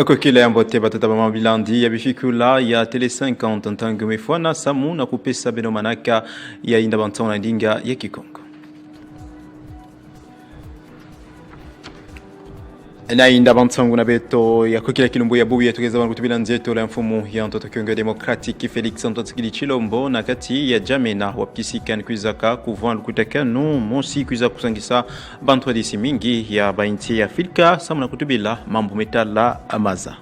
Ako kile ambote batata mabilandi ya bifikula ya tele 50 ntango mefwana samu na kupesa beno manaka ya inda bantona ndinga ya Kikongo. Na inda bantangu na beto ya kukila kilumbu ya bubu ya tugeza wana kutubila nzeto la mfumu ya ntoto Kongo Democratic Felix Antoine Chilombo na kati ya Jamena wapkisika nikuizaka kuvwa lukutakanu monsi kuiza kusangisa bantu disi mingi ya bainti ya Afrika samu na kutubila mambo metala amaza.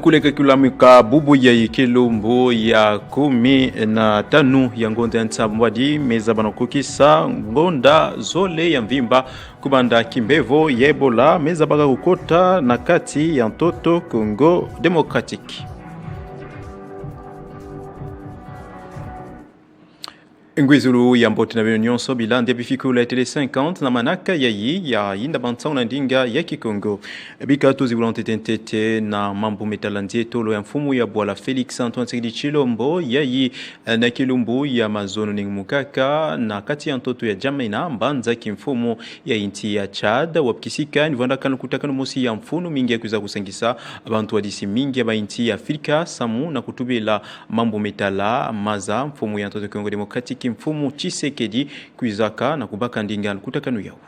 Kuleka kulamika bubu ya kilumbu ya 15 ya ngonda ntambwadi meza banokukisa ngonda zole ya mvimba kubanda kimbevo ya Ebola meza baga kukota na kati ya ntoto Congo Democratic. Ngwezulu ya mbote na bino nyonso bilandi bifikula tele 50 na manaka ya inda bantang na ndinga ya Kikongo. Bikato zibulante tentete na mambo metalandie tolo ya mfumu ya Bwala Felix Antoine Chilombo na kilumbu ya mazono ningmukaka na kati ya ntoto ya Jamena mbanza kimfumu ya inti ya Chad wapkisika nivanda kanu kutakanu mosi ya mfunu mingi ya kuza kusangisa abantu wadisi mingi ya ba inti ya Afrika samu na kutubila mambo metala maza mfumu ya ntoto Kongo Democratic mfumu Tshisekedi kuizaka na kubaka ndinga kutakanu yao.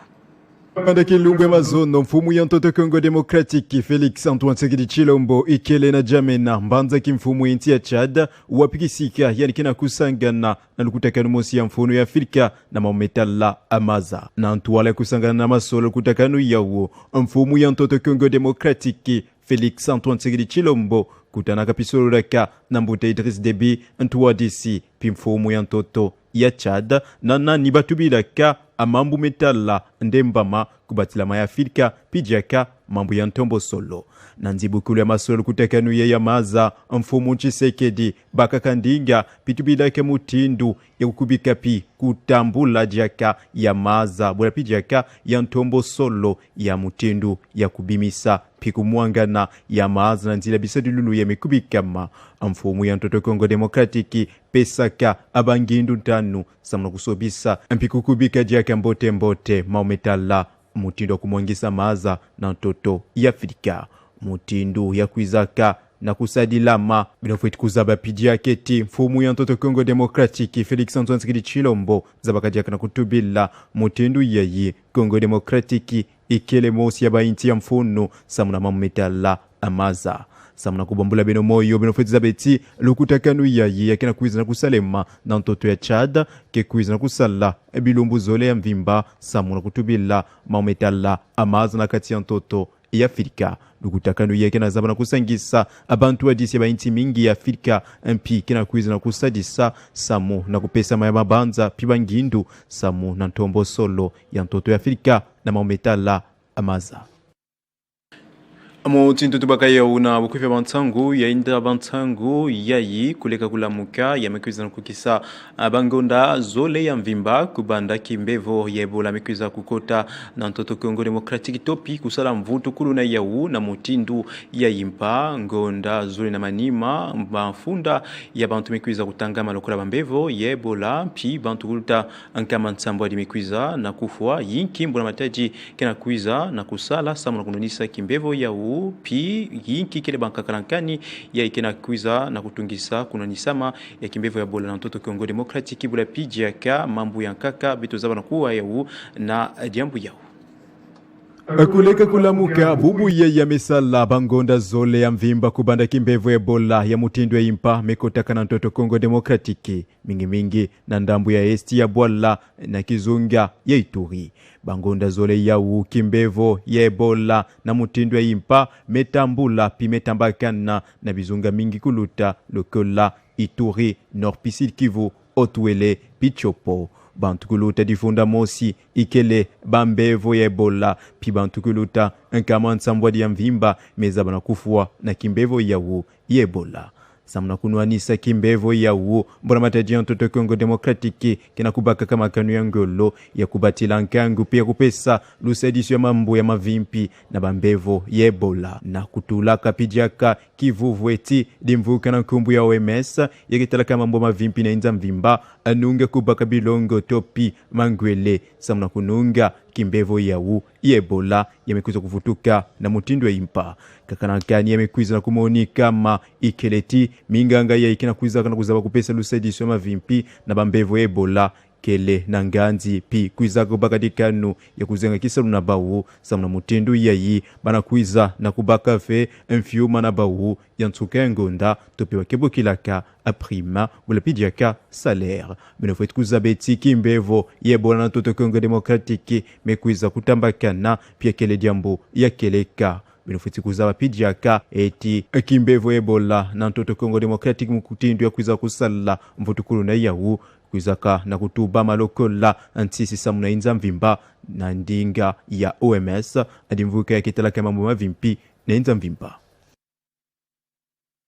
Panda kilumbu ya mazono mfumu ya ntoto Kongo Democratic Felix Antoine Chilombo ikele na Jamena mbanza kimfumu inti ya Chad wapikisika yani kina kusangana na lukutakanu mosi ya mfunu ya Afrika na mametala amaza na ntuwale kusangana na masolo kutakanu yao mfumu ya ntoto Kongo Democratic Felix Antoine Chilombo kutana kapisolo raka na mbute Idriss Déby ntuwadisi pimfumu ya ntoto ya Chad na nani batubilaka amambu metala ndembama kubatila maya Afrika pijaka mambu ya ntombo solo na nzibukulu ya masolo kutakanu ya maza mfumu Tshisekedi bakakandinga pitubilaka mutindu ya kukubika pi kutambula jaka ya maza bula pijaka ya ntombo solo ya mutindu ya kubimisa pikumwangana ya maza na nzila bisadululu ya mikubikama mfumu ya ntoto Kongo Democratic pesaka abangindu ntanu samna kusobisa mpikukubika jaka mbote maumetala mutindu kumwangisa maza na ntoto ya Afrika mutindu ya kuizaka na kusadilama binofiti kuzaba pidia keti mfumu ya ntoto Kongo Democratic Felix Antoine Chilombo zabakajaka na kutubila mutindu yayi Kongo Democratic ikele mosi ya bainti ya mfunu samuna mametala amaza samuna kubambula beno moyo binofiti zabeti lukutakanu yayi yakina kuiza na kusalema na ntoto ya Chad ke kuiza na kusala bilumbu zole ya mvimba samuna kutubila mametala amaza na kati ya ntoto ya Afrika lukutakanu yake na zabana kusangisa abantu wadisi ya bainti mingi ya Afrika mpi kina kuiza na kusadisa samu na kupesa maya mabanza pibangindu samu na ntombo solo ya ntoto ya Afrika na maumetala amaza. Tintu tubaka ya una bukufi bantangu ya inda bantangu yayi kuleka kulamuka ya mekuiza kukisa bangonda zole ya mvimba kubanda kimbevo ya Ebola mekuiza kukota na ntoto Kongo Democratic topi kusala mvutu kuluna yau na mutindu ya impa ngonda zole na manima mfunda ya bantu mekuiza kutangama lokola bambevo ya Ebola pi bantu kuluta ankama nsambo di mekuiza na kufwa yinkimbo na mataji kena kuiza na kusala samu na kununisa kimbevo yau pi yinki kile bankakalankani ya ikena kuiza na kutungisa kuna nisama ya kimbevo ya Ebola na ntoto Kongo Democratic bula pijaka mambu ya nkaka bitu zaba na kuwa yau na jambu yao. Kuleka kulamuka bubu ya mesala bangonda zole ya mvimba kubanda kimbevo Ebola ya mutindu ya impa mekotaka na ntoto Kongo Democratic mingi na ndambu ya esti ya Bwala na kizunga ya Ituri bangonda zole ya kimbevo ya Ebola na mutindu ya impa metambula pimetambakana na bizunga mingi kuluta lokola Ituri Nord Pisid Kivu Otwele Pichopo bantu kuluta difunda mosi ikele bambevo ya Ebola pi bantu kuluta nkama nsambwadi ya mvimba meza na kufua na kimbevo ya Ebola samna kunuanisa kimbevo ya mbona mataji ya ntoto Kongo Democratic kina kubaka kama kanu ya ngolo ya kubatila nkangu pia kupesa lusadisio ya mambo ya mavimpi na bambevo ya Ebola na kutula kapijaka kivuvu eti dimvuka na nkumbu ya OMS yakitalaka mambo mavimpi na inza mvimba anunga kubaka bilongo topi mangwele samuna kununga kimbevo yawu Ebola yamekuza kuvutuka na mutindo ya impa kakanankani yamekuza na kumoni kama ikeleti minganga ya ikina kuiza kana kuzaba kupesa lusaidisho mavimpi na bambevo Ebola kele na nganzi pi kuiza kubaka dikanu ya kuzenga kisalu na bawu samuna mutindu yayi bana kuiza na kubaka fe mfiuma na bawu yantuka ngonda topewa kebo kilaka aprima wala pidiaka salaire benofet kuzabeti kimbevo Ebola na toto Kongo Demokratiki mekuiza kutambakana pia kele jambo ya keleka benofeti kuzaba pidiaka eti kimbevo Ebola na toto Kongo Demokratiki mukutindu ya kuiza kusala mvutukulu na yawu kuizaka na kutuba malokola antisi samuna inza mvimba na ndinga ya OMS adimvuka ya kitalaka mambo mavimpi na inza mvimba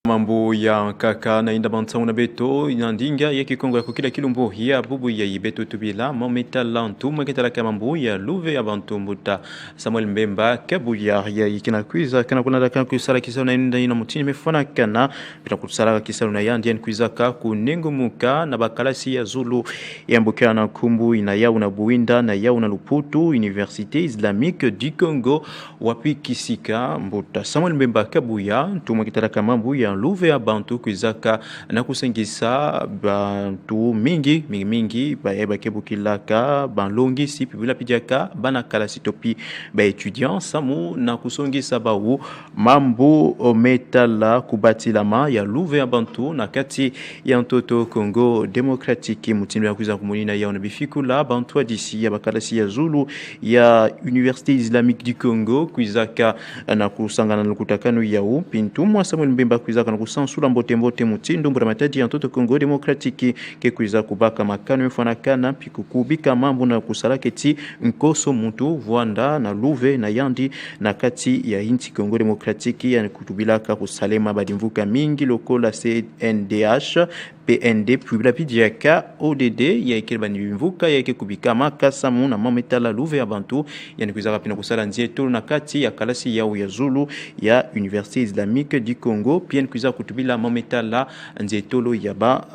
mambo ya kaka na inda bantangu na beto inandinga ya kikongo ya kukila kilumbo ya bubu ya ibeto tubila mometa lantu mweketalaka mambo ya luve ya bantu mbuta Samuel Mbemba kabuya ya ikina kuiza kana kuna daka kusala kisalo na inda ina mutini mefana kana bila kusala kisalo na yandi kuiza ka kunengo muka na bakalasi ya Zulu ya mbuka na kumbu ina yao na buinda na yao na Luputu Université Islamique du Congo wapi kisika mbuta Samuel Mbemba kabuya tumweketalaka mambo ya luve ya bantu kuizaka na kusengisa bantu mingi baeba kebukilaka banlongi sipi bila pijaka bana kala sitopi ba étudiant samu na kusongisa bawu mambo metala kubatilama ya luve ya bantu na kati ya ntoto Congo Demokratiki mutindo ya kuiza kumunina ya onabifikula bantu adisi ya bakalasi ya Zulu ya Université Islamique du Congo kuizaka na kusangana lukutakano ya upintu mwa Samuel Mbemba kuiza kana kusansula mbote mutindo mbura matadi ya ntoto Kongo Demokratiki ke kuiza kubaka makano mfanakana pikukubika mambo na kusalaketi nkoso muntu Rwanda na luve na yandi na kati ya inchi Kongo Demokratiki ya kutubilaka kusalema badimvuka mingi lokola CNDH PND pubila pidiaka ODD ya ikeba nimvuka ya kubika makasamu na mametala luve ya bantu yani kuiza kapina kusala nzieto na kati ya kalasi ya Zulu ya Université Islamique du Congo pia kuiza kutubila mametala nzietolo ya ba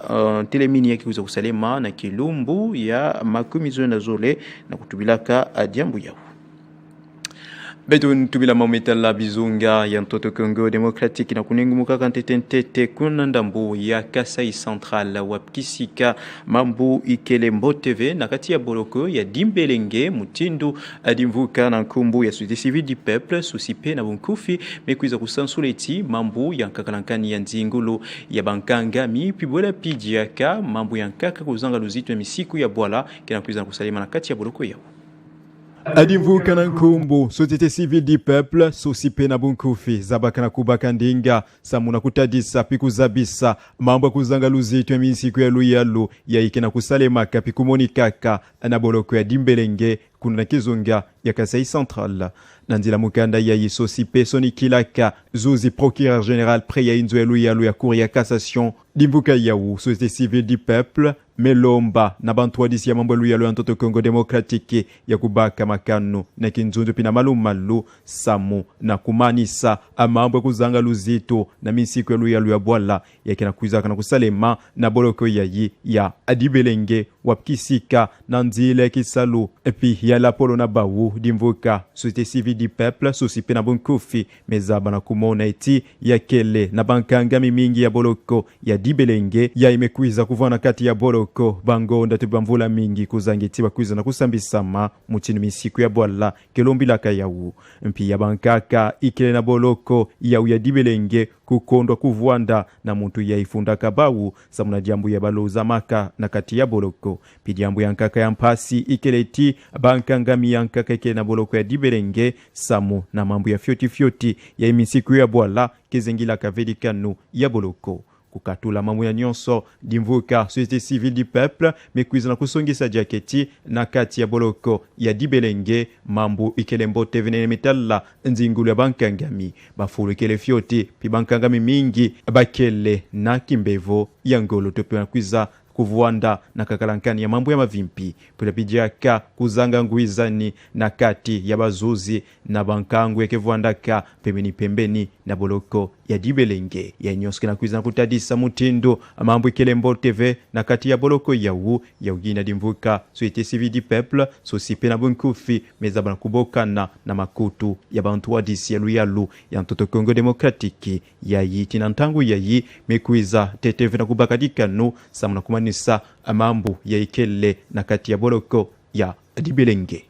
telemini ya kuiza kusalema na kilumbu ya makomizo na zole na kutubilaka adiambu yao Beto tubila mametala bizunga ya ntoto Kongo Demokratiki na kunengumuka kantetentete kuna ndambu ya Kasai Central wapkisika mambu Ikelembo TV na kati ya Boloko ya Dimbelenge mutindu adimvuka na nkumbu ya Société Civile du Peuple Susipe na Bunkufi mekuiza kusansuleti mambu ya nkakalankani ya nzingulu ya bankangami pibwela pidiaka mambu ya nkaka kuzanga luzito ya misiku ya bwala kina kuiza kusalima na kati ya Boloko yao adimvuka na nkumbu Société Civile du Peuple Susipe na Bunkufi zabakana kubaka ndinga samuna kutadisa pikuzabisa mambo kuzanga luzito ya misiku ya luyalu ya ikena kusalema kapikumoni kaka na Boloko ya Dimbelenge kuna kizunga ya Kasai Central nanzila mukanda ya Yisosipe Sonikilaka Zuzi procureur général près ya inzo ya luyalu ya cour ya cassation dimvuka yawu Société Civile du Peuple melomba na bantu wadisi ya mambo luyalu ya ntoto Kongo Demokratiki ya kubaka makanu na kinzundu pina malumalu samu na kumanisa amambo kuzanga luzito na misiku ya luyalu ya bwala ya kina kuiza kana kusalema na Boloko yayi ya Adibelenge wapkisika na nzile kisalu epi ya la polo na bawu dimvuka Société Civile du Peuple Susipe na Bunkufi mezaba na kumona eti ya kele na bankangami mingi ya Boloko ya Dibelenge ya imekuiza kuvana kati ya Boloko bangonda tubamvula mingi kuzangiti bakuiza na kusambisama mutini misiku ya bwala kelombi kayawu mpi ya bankaka ikele na Boloko ya Dibelenge kukondwa kuvwanda na muntu ya ifunda kabawu samuna jambu ya baloza maka na kati ya Boloko pijambu ya nkaka ya mpasi ikeleti bankangami ya nkaka ikele na Boloko ya Dibelenge samu na mambu ya fyoti ya imisiku ya bwala kezengila kavedikanu ya Boloko kukatula mamu ya nyonso dimvuka Société Civile du Peuple mekuiza na kusongisa jaketi na kati ya Boloko ya Dibelenge mambu Ikelembo TV na metalla nzingulu ya bankangami bafulu ikele fyoti pi bankangami mingi bakele na kimbevo ya ngolo tope na kuiza kuvuanda na kakalankani ya mambo ya mavimpi pulapijaka kuzanga nguizani na kati ya bazuzi na bankangu yakevuandaka pembeni na boloko ya dibelenge ya nyoske na kuizana kutadisa mutindo mambo ikelembo TV na kati ya boloko yawu ya ugina dimvuka société civile du peuple sosipe na bunkufi mezaba na kubokana na makutu ya bantu wa disi ya luyalu ya mtoto Kongo Demokratiki ya yiti na ntangu ya yi mekuiza teteve na kubakadikanu samuna kumanisa mambo ya ikele na kati ya boloko ya dibelenge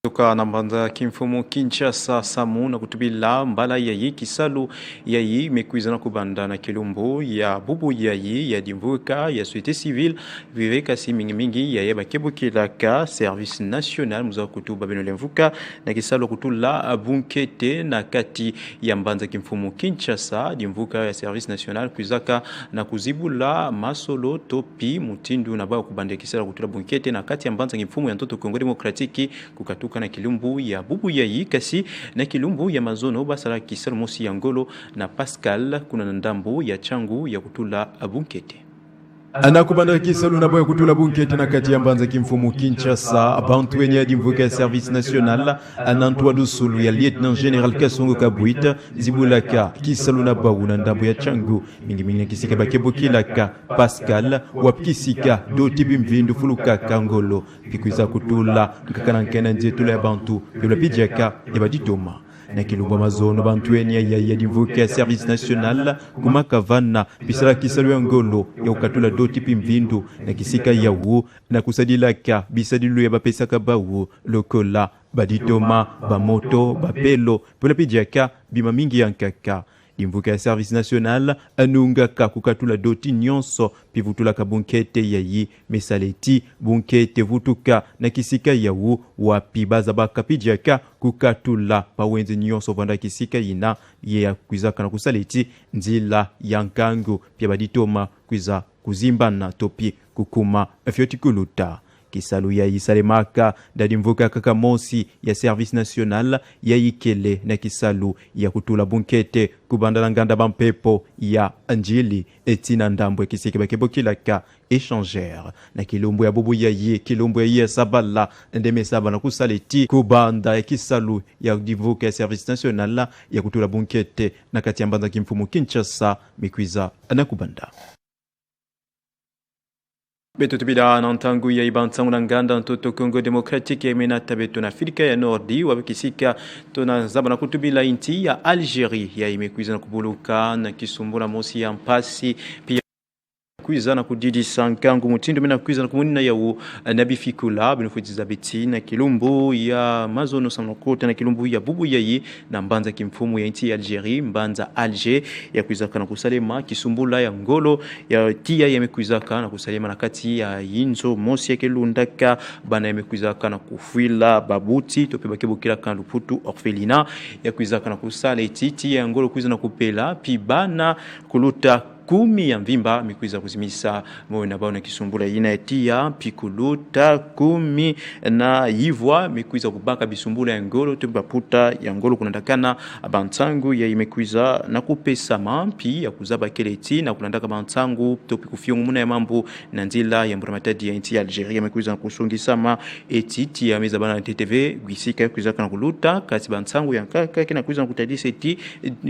toka na mbanza kimfumo Kinshasa samu na kutubila mbala yayi kisalu yayi mekuizana kubanda na kilumbu ya bubu yayi ya dimvuka ya société civile viveka si mingi ya yeba kebukilaka service national muza kutuba benolemvuka na kisalu kutula bunkete na kati ya mbanza kimfumo Kinshasa dimvuka ya service national kuizaka na kuzibula masolo topi mutindu na bao kubanda kisalu kutula bunkete na kati ya mbanza kimfumo ya mtoto Kongo Demokratiki kukatu na kilumbu ya bubu yayi kasi na kilumbu ya mazono basala kisalu mosi ya ngolo na Pascal kuna ndambu ya changu ya kutula bunkete anakubanda kisalu na boya kutula bunkete na kati ya mbanza kimfumu Kinshasa abantu wenye adimvuka ya service national anantwa dusulu ya lieutenant general Kasongo Kabwita zibulaka kisalu na bawu na ndambu ya changu mingi na kisika bakebukilaka Pascal wapkisika doti bimvindu fuluka kangolo pikuiza kutula nkakanankena nzetula ya bantu yola pijaka ya baditoma na kilumba mazono bantu eni ya dimvuka ya service national kumakavana bisala kisalu ya ngolo ya ukatula doti pimvindu na kisika ya wu na kusadilaka bisadilu ya bapesaka bawu lokola baditoma bamoto bapelo pola pijaka bima mingi ya nkaka dimvuka ya service national anungaka kukatula doti nyonso pivutula ka bunkete yayi mesaleti bunkete vutuka na kisika yawu wapi baza bakapijaka kukatula pawenze nyonso vanda kisika ina ya kwizaka na kusaleti nzila ya nkangu pia baditoma kwiza kuzimbana topi kukuma fyotikuluta kisalu ya isalemaka dadimvuka kaka mosi ya service national ya ikele na kisalu ya kutula bunkete kubanda nganda bampepo ya anjili etina ndambo kisike bakebokilaka échangère na kilumbu ya bubu kilumbu ya sabala ndeme saba na kusaleti kubanda ya kisalu ya divuka ya service national ya kutula bunkete na kati ya mbanza kimfumu Kinshasa mikwiza na kubanda beto tubila na ntangu ya ibantangu na nganda ntoto Kongo Demokratiki ya imenata beto na Afrika ya Nordi wabikisika tona zaba na kutubila inti ya Algerie ya imekuiza na kubuluka na kisumbula mosi ya mpasi pia kuiza na kudidi sankangu mutindo mena kuiza na kumunina ya nabifikula benufujiza beti na kilumbu ya mazono samnokota na kilumbu ya bubu yayi na mbanza kimfumu ya inti ya Algerie mbanza Alger ya kuiza kana kusalema kisumbula ya ngolo ya tia ya mekuiza kana kusalema na kati ya inzo mosi ya kelundaka bana ya mekuiza kana kufuila babuti tope bakebukila kana luputu orphelina ya kuiza kana kusale titi ya ngolo kuiza na kupela pibana kuluta 10 ya mvimba mikuiza kuzimisa moyo na bao na kisumbula ina etia pikuluta 10 na yivwa mikuiza kubaka bisumbula ya ngolo tubaputa ya ngolo kunandakana abantangu ya imekuiza na kupesa mampi ya kuzaba keleti na kunandaka abantangu topi kufiongu muna ya mambo na ndila ya mburamatadi ya inti ya Algeria mikuiza kusongisama etiti ya meza bana TTV gwisika kuiza kana kuluta kasi abantangu ya nkaka kina kuiza kutadisa eti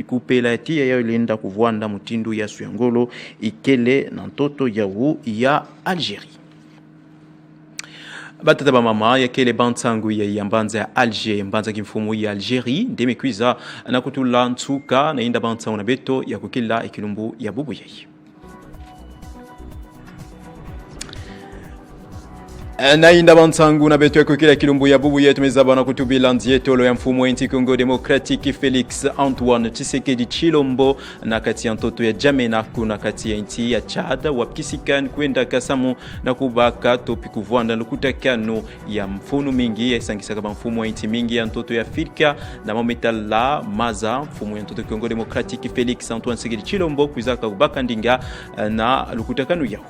kupela etia ya ilenda kuvuanda mutindu ya suyangolo ikele na ntoto yawu ya Algerie batata ba mama ya kele bantangu ya mbanza ya Alger mbanza kimfumu ya Algerie ndemekwiza na kutula ntsuka na inda bantangu na beto ya kukila ikilumbu ya bubu yayi na inda bantangu na beto yako kila kilumbu ya bubu yetu mezaba na kutubila ndietolo ya mfumo inti Kongo Demokratiki Felix Antoine Tshisekedi Chilombo na kati ya ntoto ya Jamena kuna kati ya inti ya Chad wapkisikan kwenda kasamu na kubaka topi kuvuanda lukutakano ya mfuno mingi ya sangisaka mfumo inti mingi ya ntoto ya Afrika na mometala maza mfumo ya ntoto Kongo Demokratiki Felix Antoine Tshisekedi Chilombo kuzaka kubaka ndinga na lukutakano yao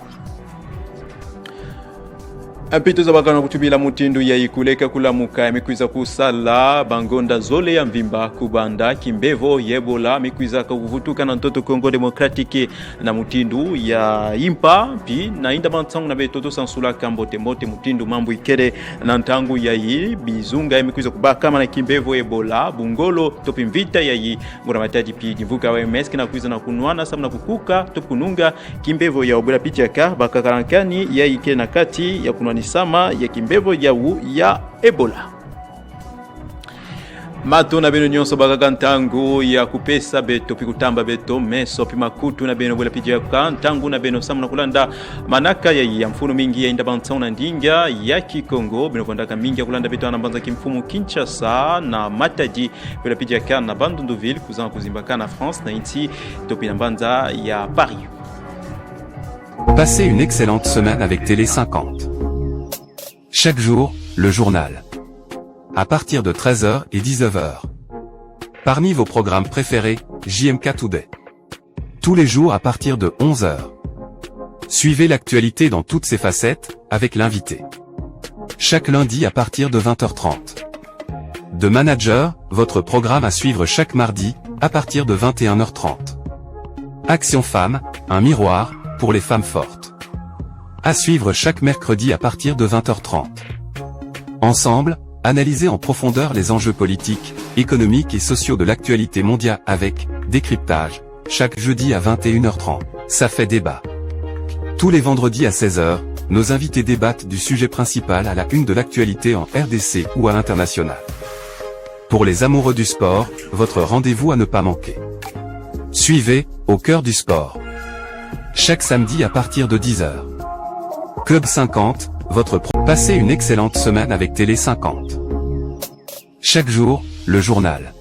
Apito za bakana kutubila mutindu ya ikuleka kulamuka emekwiza kusala bangonda zole ya mvimba kubanda kimbevo yebola mekwiza kuvutuka na ntoto Kongo Democratique na mutindu ya impa pi na inda bantangu na betoto sansula kambote mote mutindu mambo ikere na ntangu ya yi bizunga emekwiza kubaka na kimbevo yebola bungolo topi mvita ya yi ngura mataji pi divuka wa MS na kuiza na kunwana samna kukuka topi kununga kimbevo ya obola pichaka bakakarankani ya ike na kati ya kunwani sama ya kimbevo ya Ebola. Mato na beno nyonso bagaga ntangu ya kupesa beto pikutamba beto meso pimakutu na beno bola pija ka ntangu na beno samuna kulanda manaka ya mfuno mingi ya inda bantao na ndinga ya Kikongo beno kondaka mingi ya kulanda beto anambanza kimfumu Kinshasa na Matadi bola pija ka na Bandunduville kuzana kuzimbaka na France na inti topi na banza ya Paris. Passez une excellente semaine avec Télé 50. Chaque jour, le journal. À partir de 13h et 19h. Parmi vos programmes préférés, JMK Today. Tous les jours à partir de 11h. Suivez l'actualité dans toutes ses facettes, avec l'invité. Chaque lundi à partir de 20h30. De Manager, votre programme à suivre chaque mardi, à partir de 21h30. Action Femmes, un miroir, pour les femmes fortes. À suivre chaque mercredi à partir de 20h30. Ensemble, analysez en profondeur les enjeux politiques, économiques et sociaux de l'actualité mondiale avec décryptage, chaque jeudi à 21h30. Ça fait débat. Tous les vendredis à 16h, nos invités débattent du sujet principal à la une de l'actualité en RDC ou à l'international. Pour les amoureux du sport, votre rendez-vous à ne pas manquer. Suivez, au cœur du sport. Chaque samedi à partir de 10h. Club 50, Passez une excellente semaine avec Télé 50. Chaque jour, le journal.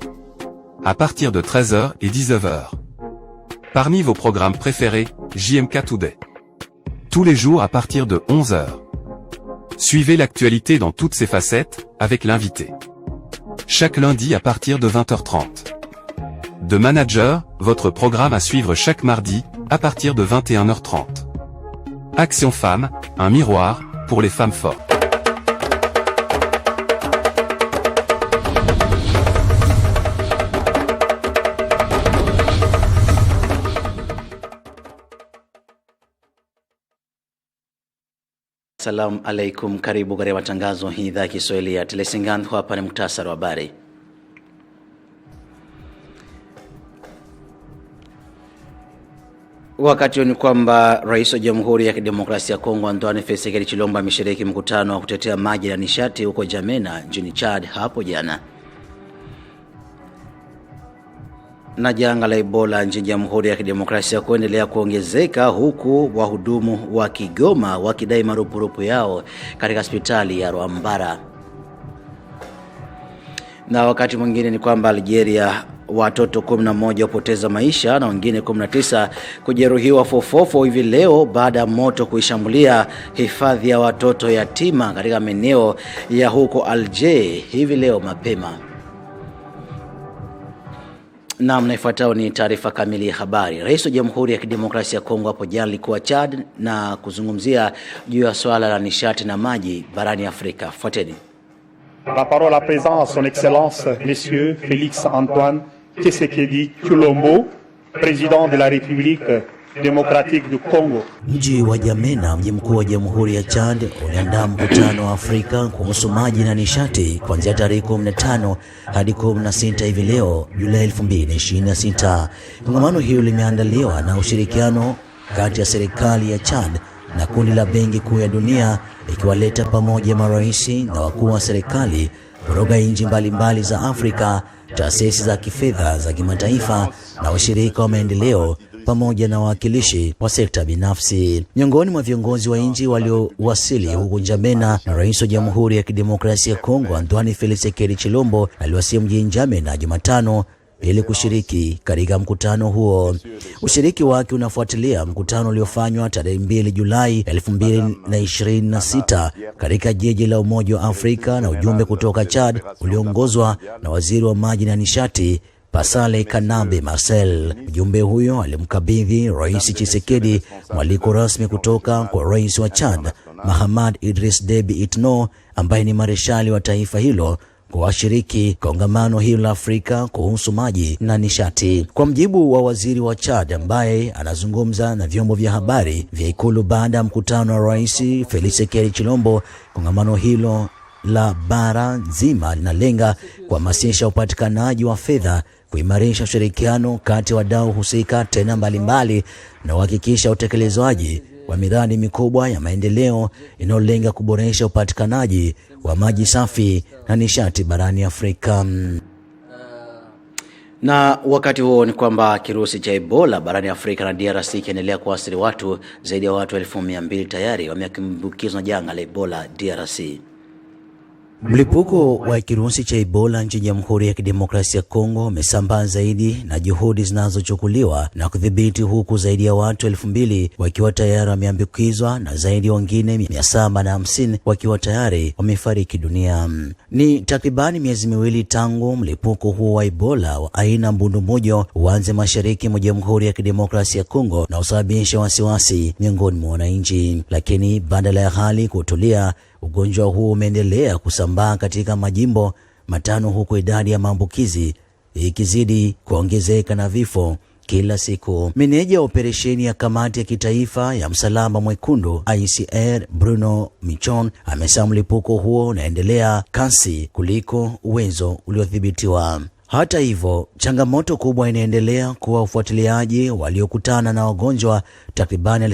À partir de 13h et 19h. Parmi vos programmes préférés, JMK Today. Tous les jours à partir de 11h. Suivez l'actualité dans toutes ses facettes, avec l'invité. Chaque lundi à partir de 20h30. De Manager, votre programme à suivre chaque mardi, à partir de 21h30. Action Femmes, un miroir, pour les femmes fortes. Salamu alaikum, karibu katika matangazo hii idhaa ya Kiswahili ya Tele 50. Hapa ni muhtasari wa habari. Wakati ni kwamba Rais wa Jamhuri ya Kidemokrasia ya Kongo Antoine Felix Tshisekedi Tshilombo ameshiriki mkutano wa kutetea maji na nishati huko Jamena nchini Chad hapo jana. Na janga la Ebola nchini Jamhuri ya Kidemokrasia kuendelea kuongezeka huku wahudumu wa Kigoma wakidai marupurupu yao katika hospitali ya Rwambara. Na wakati mwingine ni kwamba Algeria watoto 11 wapoteza maisha na wengine 19 kujeruhiwa fofofo hivi leo baada ya moto kuishambulia hifadhi ya watoto yatima katika maeneo ya huko Alger hivi leo mapema. Na mnaifuatao ni taarifa kamili ya habari. Rais wa Jamhuri ya Kidemokrasia ya Kongo hapo jana alikuwa Chad na kuzungumzia juu ya swala la nishati na maji barani Afrika. Fuateni. La parole à présent à son excellence Monsieur Félix Antoine Tshisekedi Tshilombo, président de la République démocratique du Congo. Mji wa Jamena, mji mkuu wa Jamhuri ya Chad, uliandaa mkutano wa Afrika kuhusu maji na nishati kuanzia tarehe 15 hadi 16 hivi leo Julai 2026. Kongamano hilo limeandaliwa na ushirikiano kati ya serikali ya Chad na kundi la Benki Kuu ya Dunia, ikiwaleta pamoja marais na wakuu wa serikali kutoka nchi mbalimbali za Afrika, taasisi za kifedha za kimataifa na washirika wa maendeleo pamoja na wawakilishi wa sekta binafsi. Miongoni mwa viongozi wa nchi waliowasili huko Njamena na Rais wa Jamhuri ya Kidemokrasia ya Kongo Antoine Felix Tshisekedi Tshilombo aliwasili mjini Njamena Jumatano ili kushiriki katika mkutano huo. Ushiriki wake unafuatilia mkutano uliofanywa tarehe 2 Julai 2026 katika jiji la Umoja wa Afrika na ujumbe kutoka Chad uliongozwa na Waziri wa Maji na Nishati Pasale Kanabe Marcel. Mjumbe huyo alimkabidhi Rais Tshisekedi mwaliko rasmi kutoka kwa Rais wa Chad Mahamad Idris Deby Itno ambaye ni mareshali wa taifa hilo kwa washiriki kongamano hilo la Afrika kuhusu maji na nishati. Kwa mjibu wa waziri wa Chad ambaye anazungumza na vyombo vya habari vya ikulu baada ya mkutano wa Rais Felix Tshisekedi Tshilombo, kongamano hilo la bara nzima linalenga kuhamasisha upatikanaji wa fedha, kuimarisha ushirikiano kati ya wadau husika tena mbalimbali na kuhakikisha utekelezaji wa miradi mikubwa ya maendeleo inayolenga kuboresha upatikanaji wa maji safi na nishati barani Afrika. Na wakati huo ni kwamba kirusi cha Ebola barani Afrika na DRC kiendelea kuathiri watu. Zaidi ya watu 1200 tayari wameambukizwa na janga la Ebola DRC. Mlipuko wa kirusi cha Ebola nchini Jamhuri ya Kidemokrasia ya Kongo umesambaa zaidi na juhudi zinazochukuliwa na kudhibiti, huku zaidi ya watu 2000 wakiwa tayari wameambukizwa na zaidi wengine 750 wakiwa tayari wamefariki dunia. Ni takribani miezi miwili tangu mlipuko huo wa Ebola wa aina mbundumojo uanze mashariki mwa Jamhuri ya Kidemokrasia ya Kongo na usababisha wasiwasi miongoni mwa wananchi, lakini badala ya hali kutulia, ugonjwa huu umeendelea kusambaa katika majimbo matano, huku idadi ya maambukizi ikizidi kuongezeka na vifo kila siku. Meneja wa operesheni ya kamati ya kitaifa ya msalaba mwekundu ICR Bruno Michon amesema mlipuko huo unaendelea kasi kuliko uwezo uliodhibitiwa. Hata hivyo, changamoto kubwa inaendelea kuwa ufuatiliaji waliokutana na wagonjwa. Takribani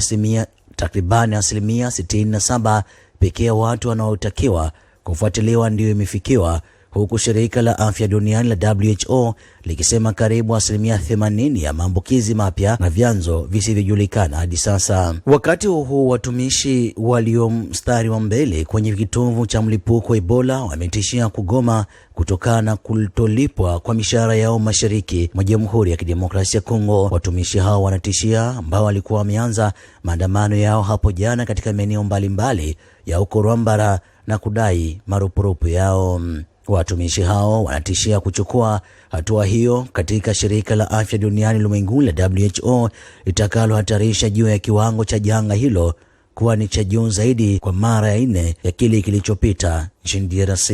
asilimia 67 pekee watu wanaotakiwa kufuatiliwa ndio imefikiwa, huku shirika la afya duniani la WHO likisema karibu asilimia 80 ya maambukizi mapya na vyanzo visivyojulikana hadi sasa. Wakati huu watumishi walio mstari wa mbele kwenye kitovu cha mlipuko wa Ebola wametishia kugoma kutokana na kutolipwa kwa mishahara yao mashariki mwa Jamhuri ya Kidemokrasia ya Kongo. Watumishi hao wanatishia, ambao walikuwa wameanza maandamano yao hapo jana katika maeneo mbalimbali ya Ukorwambara na kudai marupurupu yao. Watumishi hao wanatishia kuchukua hatua hiyo katika shirika la afya duniani ulimwenguni la WHO litakalohatarisha juu ya kiwango cha janga hilo kuwa ni cha juu zaidi kwa mara ya 4 ya kile kilichopita nchini DRC.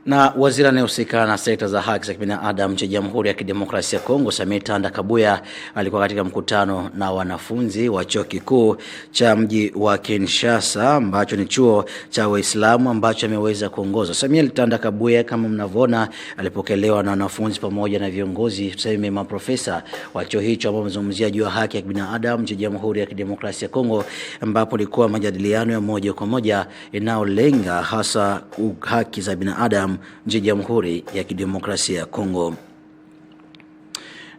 Na waziri anayehusika na sekta za haki za binadamu nchini Jamhuri ya Kidemokrasia ya Kongo, Samia Tandakabuya, alikuwa katika mkutano na wanafunzi wa chuo kikuu cha mji wa Kinshasa ambacho ni chuo cha Waislamu ambacho ameweza kuongoza. Samia Tandakabuya, kama mnavyoona, alipokelewa na wanafunzi pamoja na viongozi, tuseme maprofesa wa chuo hicho, ambao wamezungumzia juu ya haki ya binadamu nchini Jamhuri ya Kidemokrasia ya Kongo, ambapo ilikuwa majadiliano ya moja kwa moja inayolenga hasa haki za binadamu nchini Jamhuri ya Kidemokrasia ya Kongo.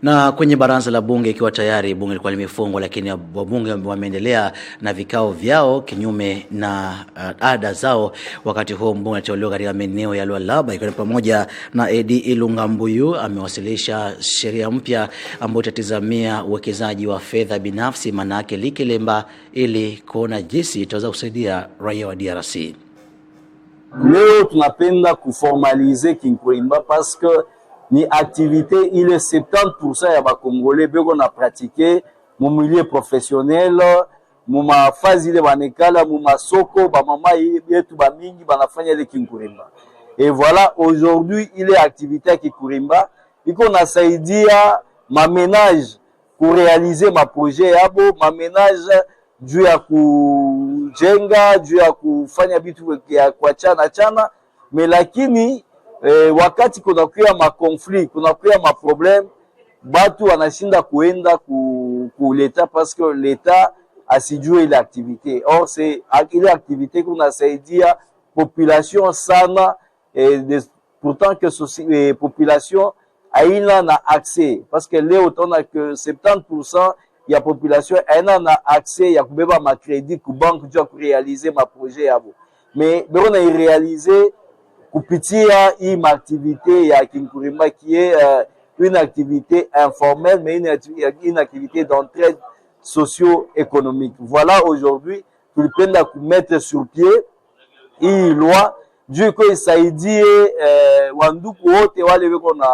Na kwenye baraza la bunge, ikiwa tayari bunge lilikuwa limefungwa, lakini wabunge wameendelea na vikao vyao kinyume na ada zao. Wakati huo mbunge anateuliwa katika maeneo ya Lualaba, ikiwa pamoja na Edi Ilungambuyu, amewasilisha sheria mpya ambayo itatazamia uwekezaji wa fedha binafsi, manake likilemba, ili kuona jinsi itaweza kusaidia raia wa DRC. Leo tunapenda kuformalize Kinkurimba parce que ni activité ile 70% ya bakongolais beko na pratiquer mu milieu professionnel, mu mafazi ile banekala, mu masoko, ba mama yetu ba mingi banafanya ile Kinkurimba. Et voilà, aujourd'hui ile activité ya Kinkurimba iko nasaidia ma ménage ku réaliser ma projet yabo, ma ménage juu ya kujenga, juu ya kufanya vitu ya kuachana chana, lakini wakati kuna kuya ma conflit, kuna kuya ma problem, batu wanashinda kuenda ku l'État parce que l'État asijue ile activité. Or c'est ile activité kuna saidia population sana, pourtant que population haina na accès, parce que leo tona que 70% ya population haina na accès ya kubeba ma crédit ku banque juu ya kurealize ma projet yabo, mais beko na irealize kupitia hii activité ya Kinkurimba qui est une activité informelle mais une activité d'entraide socio-économique. Voilà, aujourd'hui tulipenda kumettre sur pied hii loi juu ko isaidie wanduku wote wale beko na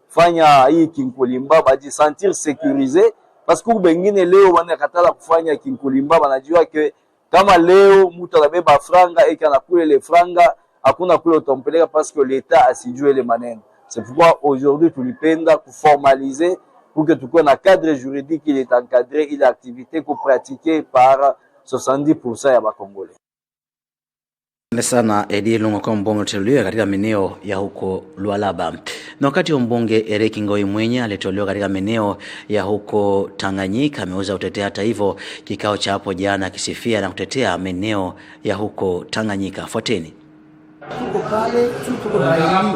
fanya hii Kinkurimba baji sentir sécurisé, parce que bengine leo wanakatala kufanya Kinkurimba, banajua ke Kama leo mtu anabeba franga eka na kule ile franga, hakuna kule utampeleka parce que l'État asijue ile maneno. C'est pourquoi aujourd'hui tulipenda kuformaliser pour que tukue na cadre juridique il est encadré ile activité ko pratiquée par 70% ya Bakongole. Sana Edi Lungo kwa mbunge teluliwa katika maeneo ya huko Lualaba. Na wakati mbunge Eric Ngoi Mwenye alitolewa katika maeneo ya huko Tanganyika, ameweza kutetea hata hivyo kikao cha hapo jana kisifia na kutetea maeneo ya huko Tanganyika. Fuateni. Tuko pale, tuko na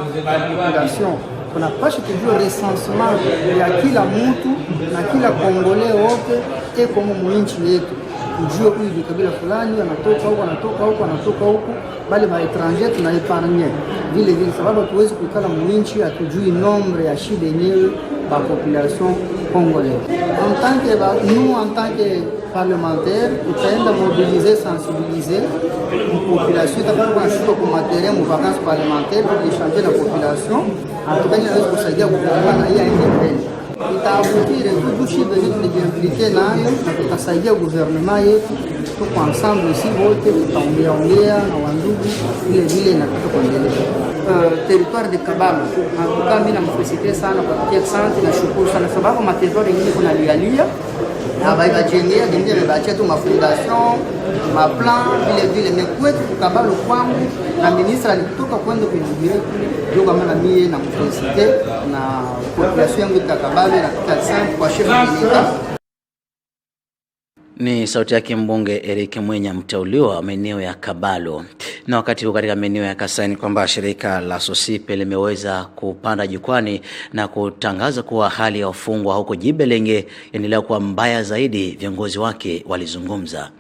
population. Tunapaswa kujua recensement ya kila mtu na kila Kongole wote eko mwinchi yetu. Kujua huyu ni kabila fulani, anatoka huko, bali ba étranger tunaipargne. Vile sababu tuwezi kukala mwinchi atujui nombre ya shida yenyewe ba population congolaise. En tant que parlementaire, tutaenda mobiliser, sensibiliser population itakuwa shuka kwa materi mu vacances parlementaires pour échanger la population. Atukanya naweza kusaidia kupambana hii independence. Itaabutire tudushibe vitu tulijiimplike nayo na tutasaidia gouvernement yetu. Tuko ensemble ici wote tutaongea na wandugu vile na tutaendelea. Territoire de Kabalo atuka mimi namfesikia sana kwa kutia asante na shukuru sana sababu materitwari nyingi kuna lialia na baijengea ndio nimebacha tu mafundation ma plan vile mekwetu Kabalo kwangu na ministra alikutoka kwenda kuingia ndio kama mimi na mfesikia na population yangu ya Kabalo na kutia asante kwa chef de l'État. Ni sauti yake mbunge Eric Mwenya mteuliwa maeneo ya Kabalo. Na wakati katika maeneo ya Kasai kwamba shirika la Sosipe limeweza kupanda jukwani na kutangaza kuwa hali ya wafungwa huko Jibelenge inaendelea kuwa mbaya zaidi. Viongozi wake walizungumza.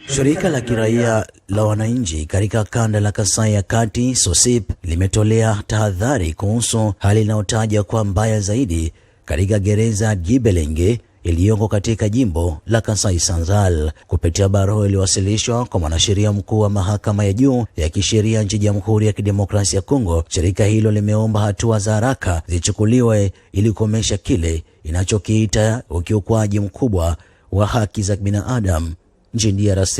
Shirika la kiraia la wananchi katika kanda la Kasai ya Kati Sosip limetolea tahadhari kuhusu hali inayotajwa kuwa mbaya zaidi katika gereza Jibelenge iliyoko katika jimbo la Kasai Central. Kupitia barua iliyowasilishwa kwa mwanasheria mkuu wa mahakama ya juu ya kisheria nchini Jamhuri ya Kidemokrasia ya Kongo, shirika hilo limeomba hatua za haraka zichukuliwe ili kukomesha kile inachokiita ukiukwaji mkubwa wa haki za binadamu nchini DRC.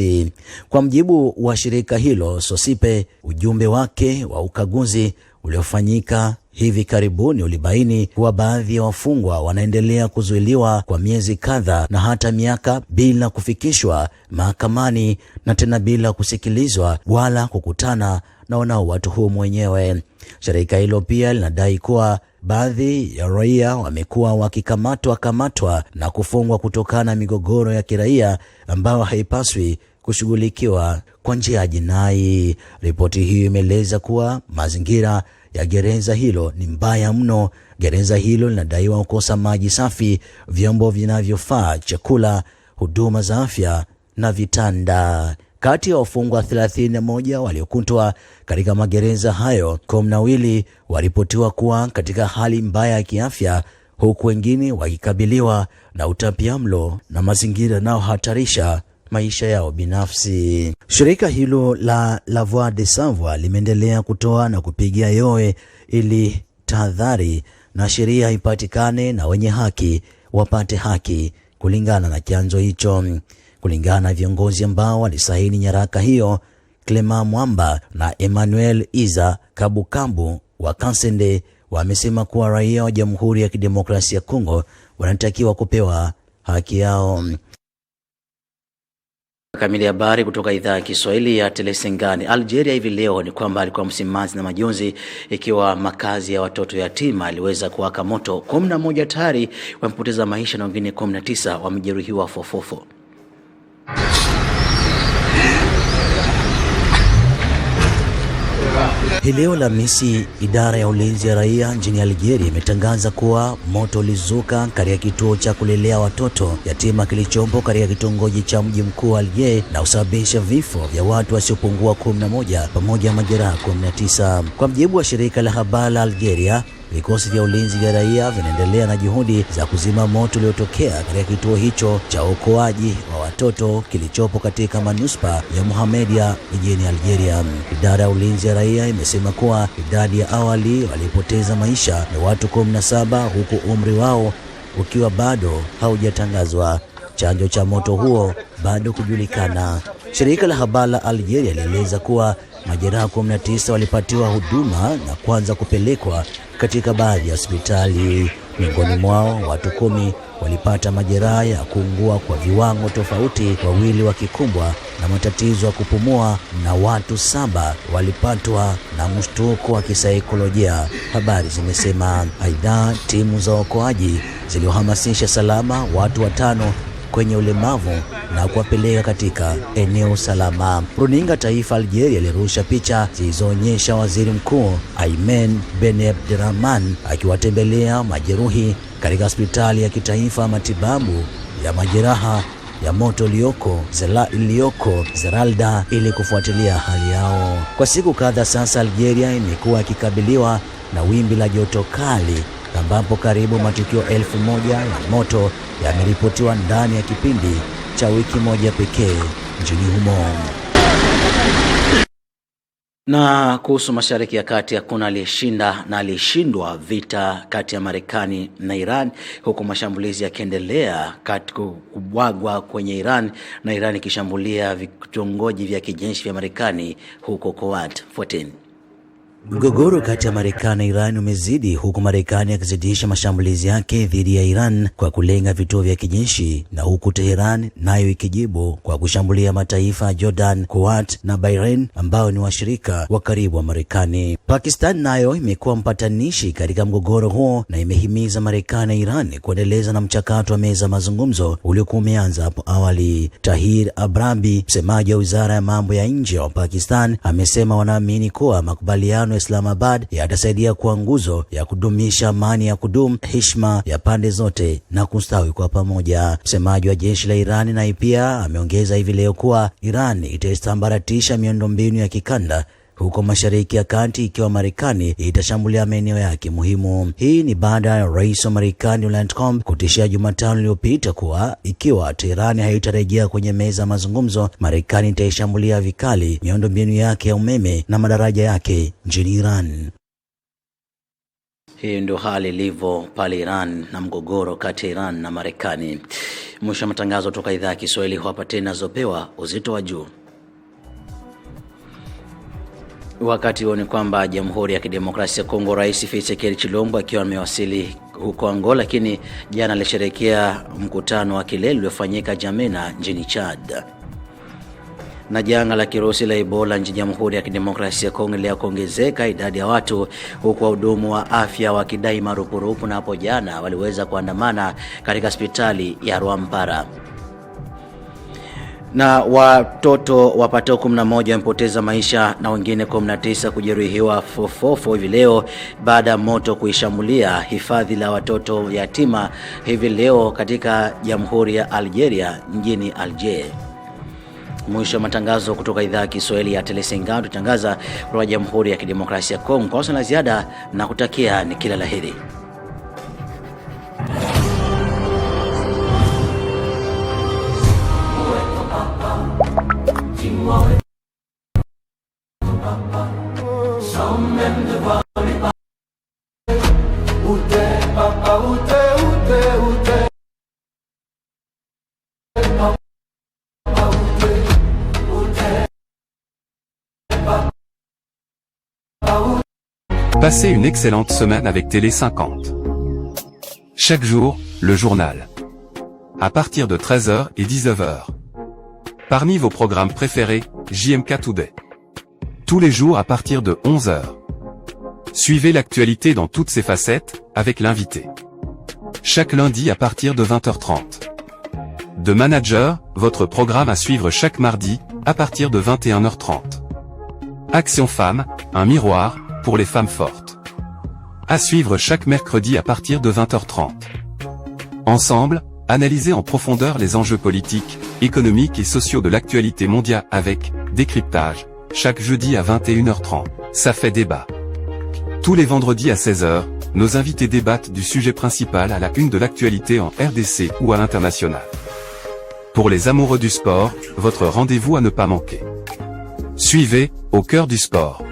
Kwa mjibu wa shirika hilo Sosipe, ujumbe wake wa ukaguzi uliofanyika hivi karibuni ulibaini kuwa baadhi ya wafungwa wanaendelea kuzuiliwa kwa miezi kadhaa na hata miaka bila kufikishwa mahakamani na tena bila kusikilizwa wala kukutana na wanaowatuhumu wenyewe. Shirika hilo pia linadai kuwa baadhi ya raia wamekuwa wakikamatwa na kufungwa kutokana na migogoro ya kiraia ambayo haipaswi kushughulikiwa kwa njia ya jinai. Ripoti hiyo imeeleza kuwa mazingira ya gereza hilo ni mbaya mno. Gereza hilo linadaiwa kukosa maji safi, vyombo vinavyofaa, chakula, huduma za afya na vitanda. Kati ya wafungwa 31 waliokutwa katika magereza hayo, 12 walipotiwa kuwa katika hali mbaya ya kiafya, huku wengine wakikabiliwa na utapiamlo na mazingira yanayohatarisha maisha yao binafsi. Shirika hilo la Voix des Sans Voix limeendelea kutoa na kupigia yoe ili tahadhari na sheria ipatikane na wenye haki wapate haki kulingana na chanzo hicho. Kulingana na viongozi ambao walisaini nyaraka hiyo, Clement Mwamba na Emmanuel Iza Kabukambu wa Kansende wamesema kuwa raia wa Jamhuri ya Kidemokrasia ya Kongo wanatakiwa kupewa haki yao. Kamili habari kutoka idhaa ya Kiswahili ya Telesengani. Algeria hivi leo ni kwamba alikuwa msimanzi na majonzi ikiwa makazi ya watoto yatima aliweza kuwaka moto. 11 tayari wamepoteza maisha na wengine 19 wamejeruhiwa fofofo. Hii leo Alhamisi, idara ya ulinzi ya raia nchini Algeria imetangaza kuwa moto ulizuka katika kituo cha kulelea watoto yatima kilichopo katika kitongoji cha mji mkuu Alger na kusababisha vifo vya watu wasiopungua 11 pamoja na majeraha 19. Kwa mjibu wa shirika la habari la Algeria, vikosi vya ulinzi vya raia vinaendelea na juhudi za kuzima moto uliotokea katika kituo hicho cha uokoaji wa watoto kilichopo katika manuspa ya Mohamedia jijini Algeria. Idara ya ulinzi ya raia imesema kuwa idadi ya awali walipoteza maisha ni watu 17 huku umri wao ukiwa bado haujatangazwa. Chanzo cha moto huo bado kujulikana. Shirika la habari la Algeria lieleza kuwa majeraha 19 walipatiwa huduma na kuanza kupelekwa katika baadhi ya hospitali. Miongoni mwao watu 10 walipata majeraha ya kuungua kwa viwango tofauti, 2 wakikumbwa na matatizo ya kupumua na watu 7 walipatwa na mshtuko wa kisaikolojia, habari zimesema. Aidha, timu za uokoaji zilihamasisha salama watu 5 kwenye ulemavu na kuwapeleka katika eneo salama. Runinga Taifa Algeria ilirusha picha zilizoonyesha waziri mkuu Aymen Ben Abderrahman akiwatembelea majeruhi katika hospitali ya kitaifa matibabu ya majeraha ya moto iliyoko Zeralda ili kufuatilia hali yao. Kwa siku kadhaa sasa, Algeria imekuwa ikikabiliwa na wimbi la joto kali ambapo karibu matukio 1000 ya moto yameripotiwa ndani ya kipindi cha wiki moja pekee nchini humo. Na kuhusu Mashariki ya Kati, hakuna aliyeshinda na aliyeshindwa vita kati ya Marekani na Iran, huku mashambulizi yakiendelea kubwagwa kwenye Iran na Iran ikishambulia vitongoji vya kijeshi vya Marekani huko Kuwait. Fuateni. Mgogoro kati ya Marekani na Iran umezidi, huku Marekani akizidisha mashambulizi yake dhidi ya Iran kwa kulenga vituo vya kijeshi, na huku Tehran nayo ikijibu kwa kushambulia mataifa ya Jordan, Kuwait na Bahrain ambao ni washirika wa karibu wa Marekani. Pakistan nayo imekuwa mpatanishi katika mgogoro huo na imehimiza Marekani na Iran kuendeleza na mchakato wa meza mazungumzo uliokuwa umeanza hapo awali. Tahir Abrami, msemaji wa Wizara ya Mambo ya Nje wa Pakistan, amesema wanaamini kuwa makubaliano Islamabad yatasaidia kuwa nguzo ya kudumisha amani ya kudumu, heshima ya pande zote na kustawi kwa pamoja. Msemaji wa jeshi la Iran naye pia ameongeza hivi leo kuwa Iran itasambaratisha miundombinu ya kikanda huko Mashariki ya Kati ikiwa Marekani itashambulia maeneo yake muhimu. Hii ni baada ya rais wa Marekani Donald Trump kutishia Jumatano iliyopita kuwa ikiwa Tehran haitarejea kwenye meza mazungumzo, Marekani itaishambulia vikali miundombinu yake ya umeme na madaraja yake nchini Iran. Hii ndio hali ilivyo pale Iran na mgogoro kati ya Iran na Marekani. Mwisho matangazo kutoka idhaa ya Kiswahili hapa tena zopewa uzito wa juu. Wakati huo ni kwamba Jamhuri ya Kidemokrasia ya Kongo, Rais Felix Tshisekedi akiwa amewasili huko Angola, lakini jana alisherehekea mkutano wa kilele uliofanyika Jamena nchini Chad. Na janga la kirusi la Ebola nchini Jamhuri ya Kidemokrasia ya Kongo leo kuongezeka idadi ya watu, huku wahudumu wa afya wakidai marupurupu, na hapo jana waliweza kuandamana katika hospitali ya Rwampara. Na watoto wapatao 11 wamepoteza maisha na wengine 19 kujeruhiwa fofofo hivi leo baada ya moto kuishambulia hifadhi la watoto yatima hivi leo katika Jamhuri ya Algeria mjini Alger. Mwisho wa matangazo kutoka idhaa ya Kiswahili ya Telesenga, tutangaza kutoka Jamhuri ya Kidemokrasia ya Kongo. Kwa sana ziada na kutakia ni kila laheri. Passez une excellente semaine avec Télé 50. Chaque jour, le journal. À partir de 13h et 19h. Parmi vos programmes préférés, JMK Today. Tous les jours à partir de 11h. Suivez l'actualité dans toutes ses facettes, avec l'invité. Chaque lundi à partir de 20h30. De Manager, votre programme à suivre chaque mardi, à partir de 21h30. Action Femmes, un miroir, pour les femmes fortes. À suivre chaque mercredi à partir de 20h30. Ensemble, analysez en profondeur les enjeux politiques, économiques et sociaux de l'actualité mondiale avec décryptage, chaque jeudi à 21h30. Ça fait débat. Tous les vendredis à 16h, nos invités débattent du sujet principal à la une de l'actualité en RDC ou à l'international. Pour les amoureux du sport, votre rendez-vous à ne pas manquer. Suivez, au cœur du sport.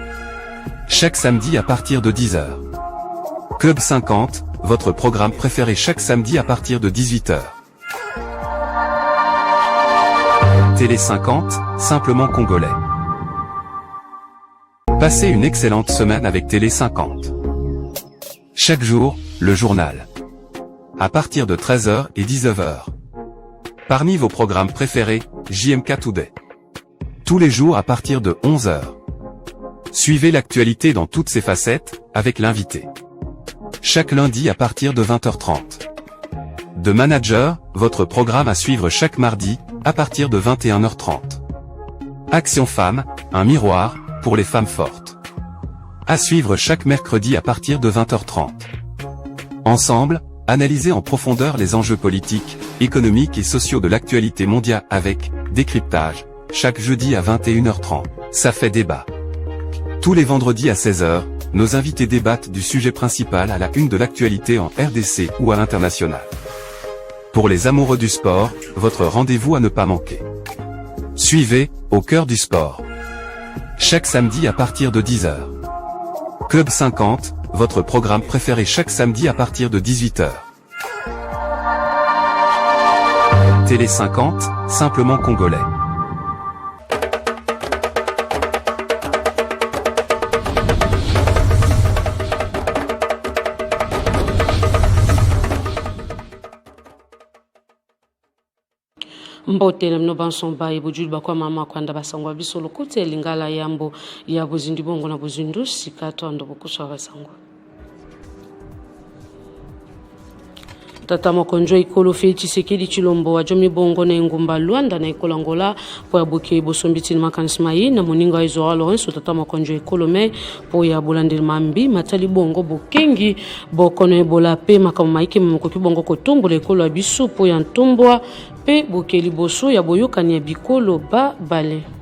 Chaque samedi à partir de 10h. Club 50, votre programme préféré chaque samedi à partir de 18h. Télé 50, simplement congolais. Passez une excellente semaine avec Télé 50. Chaque jour, le journal. À partir de 13h et 19h. Parmi vos programmes préférés, JMK Today. Tous les jours à partir de 11h. Suivez l'actualité dans toutes ses facettes, avec l'invité. Chaque lundi à partir de 20h30. De Manager, votre programme à suivre chaque mardi, à partir de 21h30. Action Femmes, un miroir, pour les femmes fortes. À suivre chaque mercredi à partir de 20h30. Ensemble, analysez en profondeur les enjeux politiques, économiques et sociaux de l'actualité mondiale avec décryptage, chaque jeudi à 21h30. Ça fait débat. Tous les vendredis à 16h, nos invités débattent du sujet principal à la une de l'actualité en RDC ou à l'international. Pour les amoureux du sport, votre rendez-vous à ne pas manquer. Suivez, au cœur du sport. Chaque samedi à partir de 10h. Club 50, votre programme préféré chaque samedi à partir de 18h. Télé 50, simplement congolais. Mbote na mno bansomba ibujulu bakwa mama kwanda basangwa biso lokote lingala yambo ya buzindi bongo na buzindu sikato ando bukuswa basangwa Tata Mokonjo ikolo Félix Tshisekedi Tshilombo wa jomi bongo na ngumba Luanda na ikola Angola po ya boke bosombiti na makanisma yi na moninga izo Lawrence Tata Mokonjo ikolo me po ya bolandel mambi matali bongo bokengi bokono ebola pe makama maike mokoki bongo kotumbola ikolo abisu po ya ntumbwa pe bokeli boso ya boyokani ya bikolo ba bale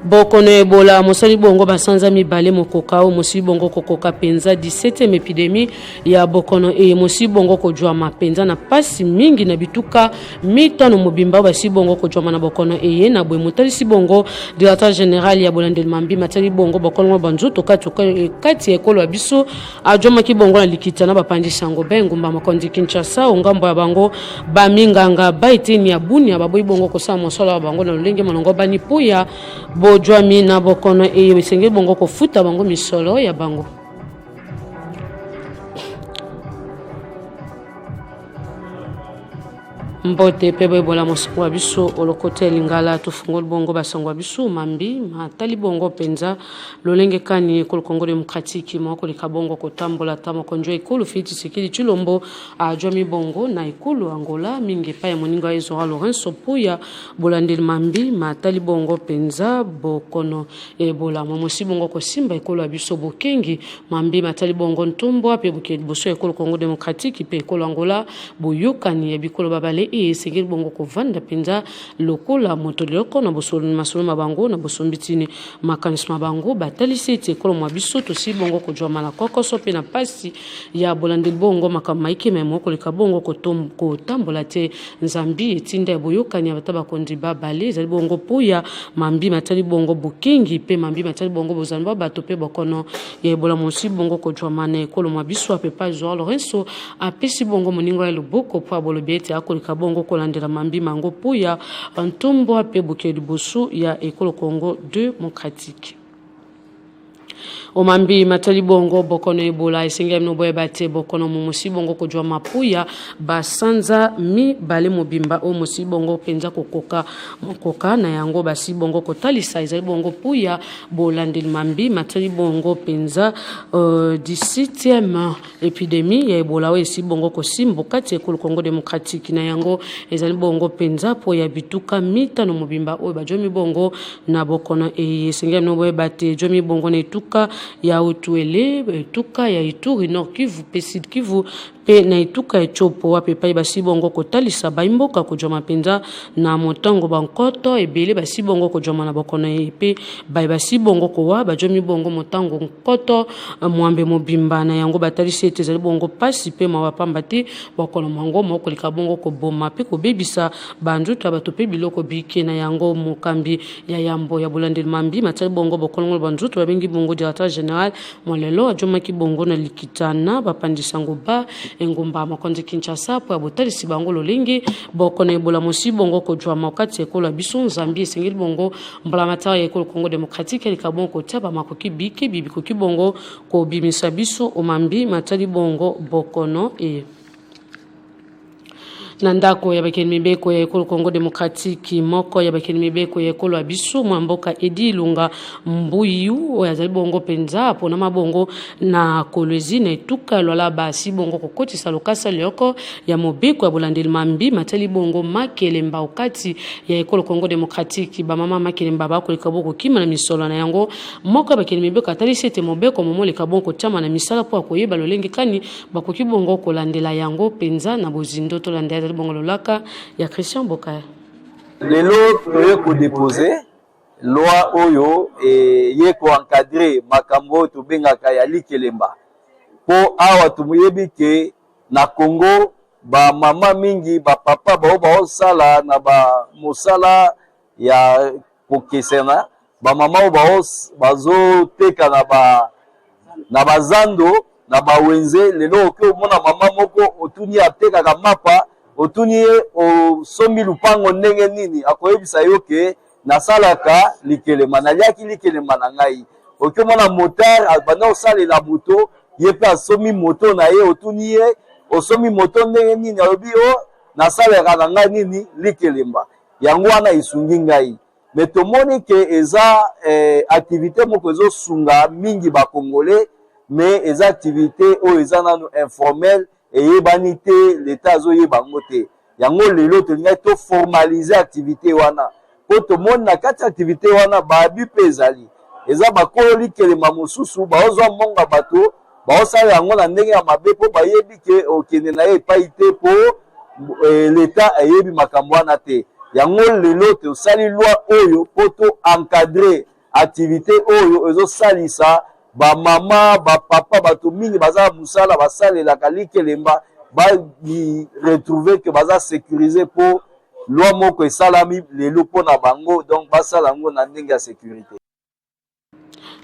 Bokono ebola mosali bongo basanza mibale mokoka o mosi bongo kokoka penza 17e epidemie ya bokono mosi bongo kojwa mapenza na pasi mingi na bituka mitano mobimba basi bongo kojwa na bokono na bwe motali si bongo directeur général ya bolandel mambi matali bongo bokono banzuto kati ekolo ya biso ajoma ki bongo na likita na bapandi sango bengumba makondi Kinshasa ongambo ya bango baminganga baiteni ya buni ya baboyi bongo kosa mosala bango na lolenge monongo bani puya Jwami na bokono besenge bongo kofuta bango misolo ya bango Mbote pebe bola mosangwa biso olokote lingala tufungol bongo basangwa biso mambi matali bongo penza lolenge kani kol Congo démocratique moko likabongo kotambola tamo konjo ikulu Félix Tshisekedi Tshilombo ajwami bongo na ikulu Angola mingi pa ya moninga izo Lawrence Puya bolandel mambi matali bongo penza bokono ebola momosi bongo ko simba ikulu abiso bokengi mambi matali bongo ntumbo pe bukedi boso ikulu Congo démocratique pe ikulu Angola boyokani ya bikolo babale segel bongo ko vanda penza lokola motoloko na bosolo masolo mabango na bosombitini makanisma bango batali sete kolo mwa bisoto si bongo ko jwa mala kokoso pe na pasi ya bolandel bongo makamaike memo ko lika bongo ko tambola te nzambi etinda boyokani abataba kondi babale zali bongo puya mambi matali bongo bukingi pe mambi matali bongo bozanba bato pe bokono ya bola monsi bongo ko jwa mana kolo mwa biso pe pa zo Lorenzo apesi bongo moningo ya luboko po abolobete akolika bongo kolandela mambi mango puya ntumbo pe bukeli bosu ya ekolo Congo démocratique Omambi matali bongo bokono ebola esenga mnobo ebate bokono momosi bongo kojwa mapuya basanza mi bale mobimba o mosi bongo penza kokoka na yango basi bongo kotalisa ezali bongo puya bolandeli mambi matali bongo penza 17e epidemie ya ebola o esi bongo kosimbo kati ekolo Congo démocratique na yango ezali bongo penza po ya bituka mitano mobimba o bajomi bongo na bokono esenga mnobo ebate jomi bongo na etuka ya Utuele, etuka ya Ituri, Nord Kivu, Sud Kivu, pe na etuka echopo wape pai basi bongo kotalisa baimboka kojoma penza na motango bankoto ebele basi bongo kojoma na bokono epe bai basi bongo kowa bajomi bongo motango nkoto mwambe mobimba na yango batalisa ete ezali bongo pasi pe mawapamba te bakolo mango moko lika bongo ko boma pe ko bebisa banzuta bato pe biloko bike na yango mokambi ya yambo ya bulandeli mambi matali bongo bokolongo banzuta babengi bongo directeur général molelo ajomaki bongo na likitana bapandisango ba engumba makonzi Kinshasa po abotalisi bango lolenge bokona ebola mosi bongo ko jwa makati ekolo biso Zambie sengeli bongo mbala matari ya ekolo Congo démocratique lika bongo ko taba makoki bike bibiko ki bongo ko bimisa biso omambi matali bongo bokono e nandako ya bakeni mibeko ya ekolo Congo démocratique moko ya bakeni mibeko ya ekolo abiso mwamboka Edi Lunga Mbuyu oya zali bongo penza pona mabongo na kolezi na etuka lola basi bongo kokotisa lokasa lioko ya mobeko ya bulandeli mambi matali bongo makelemba okati ya ekolo Congo démocratique ba mama makelemba ba koleka boko kima na misolo na yango moko bakeni mibeko atali sete mobeko momoleka bongo chama na misala po akoyeba lolenge kani bakoki bongo kolandela yango penza na bozindo to landela bongo lolaka ya Christian Bokaya lelo toye ko déposer loi oyo ye ko encadrer makambo to bengaka ya likelemba po awa tumuyebi ke na Congo ba mama mingi ba papa ba osala na ba mosala ya kokesena ba mama bazo teka na bazando na bawenze lelo ke mona mama moko otuni ateka ka mapa otuni o somi lupango ndenge nini akoyebisa yo ke nasalaka likelema naliaki likelema na ngai okimona moteur abanda osalela moto ye pe asomi moto na ye otuni ye osomi moto ndenge nini alobi o nasalaka na ngai nini likelemba yango wana isungi ngai me tomoni ke eza activité moko ezosunga mingi bakongole me eza activité oyo eza nano informel eyebani te l'État azoyeba yango te yango lelo tolingai to formaliser activité wana po tomoni na kati activité wana babi pe ezali eza bakolo likelema mosusu baozwa mbongo bato baosala yango na ndenge ya mabe po bayebi ke okende na ye epai te po l'État ayebi makambo wana te yango lelo tosali loi oyo po to encadrer activité oyo ezosalisa ba mama ba papa bato mingi baza musala basalela kalikelemba ba retrouver que baza sécuriser pour loi moko esalami lelo pona bango donc basala ngo na ndenge ya sécurité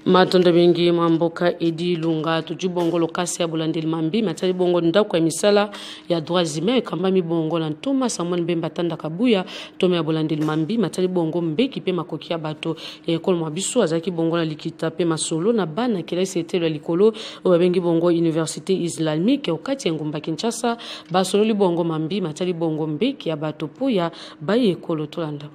matondo bengi mamboka Edi Lunga tujibongo lokasi ya bulandeli mambi matali bongo ndako ya misala ya droits humains kamba mi bongo na Thomas Samuel Mbemba tanda kabuya tome ya bulandeli mambi matali bongo mbeki pe makoki ya bato ya ekolo mabiso azaki bongo na likita pe masolo na bana kelasi etelo ya likolo bengi bongo université islamique okati ya ngumba Kinshasa basolo li bongo mambi matali bongo mbeki ya bato po ya bayi ekolo tolanda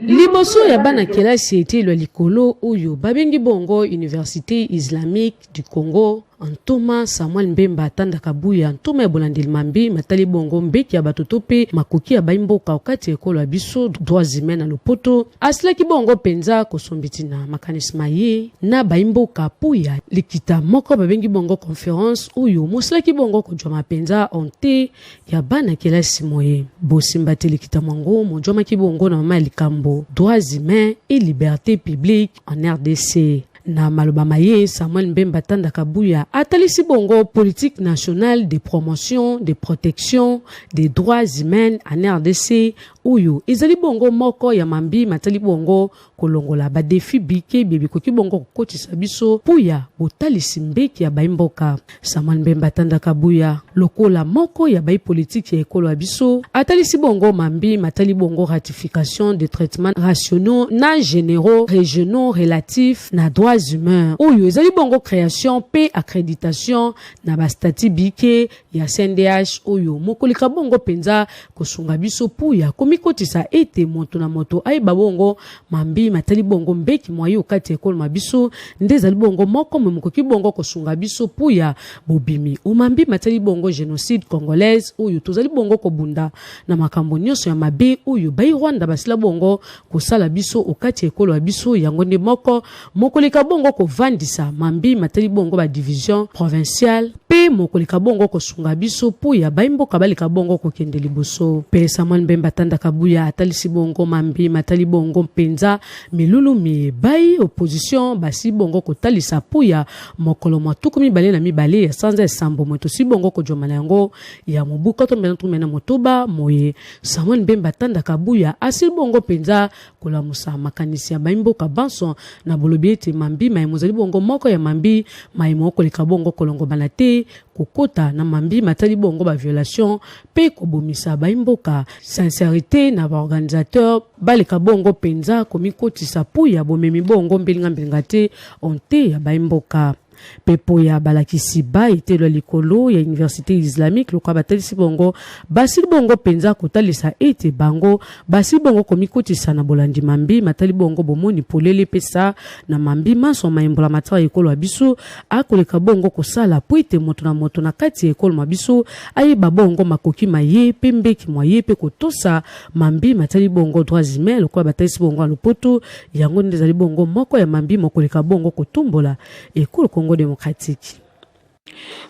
liboso ya bana kelasi etelo ya likolo oyo babengi bongo Université islamique du Congo Antoma Samuel Mbemba atanda kabuya Antoma ya bulandeli mambi matali bongo mbeki ya batoto pe makoki ya baimboka okati ekolo ya biso droits humains na lopoto asilaki bongo penza kosombiti na makanisma ye na baimboka puya likita moko babengi bongo conférence oyo mosilaki bongo kojoma penza onte ya bana kelasi moye bosimba te likita mwango mojoma ki bongo na mama ya likambo droits humains et liberté publique en RDC na maloba maye Samuel Mbemba tanda kabuya atalisi bongo politique nationale de promotion de protection des droits humains en RDC uyu ezali bongo moko ya mambi matali bongo kolongola ba défi bike bibiko ki bongo kokotisa biso puya botalisi mbeki ya baimboka Samuel Mbemba tanda kabuya lokola moko ya bai politique ya ekolo biso atalisi bongo mambi matali bongo ratification de traitements rationaux na généraux régionaux relatifs na droits humains uyu ezali bongo création pe accréditation na ba statut bike ya CNDH uyu mokolika bongo penza kosunga biso puya komikotisa ete moto na moto ayeba bongo mambi matali bongo mbeki mwayo kati ekolo mabiso ndezali bongo moko mokoki bongo kosunga biso puya bobimi umambi matali bongo génocide congolaise uyu tozali bongo kobunda na makambo nyonso ya mabe uyu bai Rwanda basila bongo kosala biso okati ekolo ya biso yango nde moko mokolika bongo kovandisa mambi matali bongo ba division provinciale pe pe mokoleka bongo kosunga biso puya baimboka baleka bongo kokende liboso. Pe Samuel Mbemba Tanda Kabuya atalisi bongo mambi matali bongo mpenza milulu mibai opposition basi bongo kotalisa puya mokolo matuku mibale na mibale ya sanza esambo moto si bongo kojomana yango ya mobu kato mena motoba moye. Samuel Mbemba Tanda Kabuya asil bongo penza kola musa makanisi ya baimboka banson na bolobi ete mambi maimozali bongo moko ya mambi maimoko leka bongo kolongo banate kokota na mambi matali bongo ba violation pe kobomisa baimboka sincérité na ba organisateur baleka bongo penza komikotisa puya bomemi bongo mbilinga te onte ya baimboka. Pepo ya balakisi ba itelo likolo ya Université Islamique lokwa batalisi bongo basi bongo penza kotalisa ete bango basi bongo komikotisa na bolandi mambi matali bongo bomoni polele pesa na mambi maso maimbola matara ekolo abiso akoleka bongo kosala po ete moto na kati ekolo mabiso ayeba bongo makoki maye pembe ki moye pe kotosa mambi matali bongo droits humains lokwa batalisi bongo lopoto yango ndezali bongo moko ya mambi mokoleka bongo kotumbola ekolo Congo démocratique.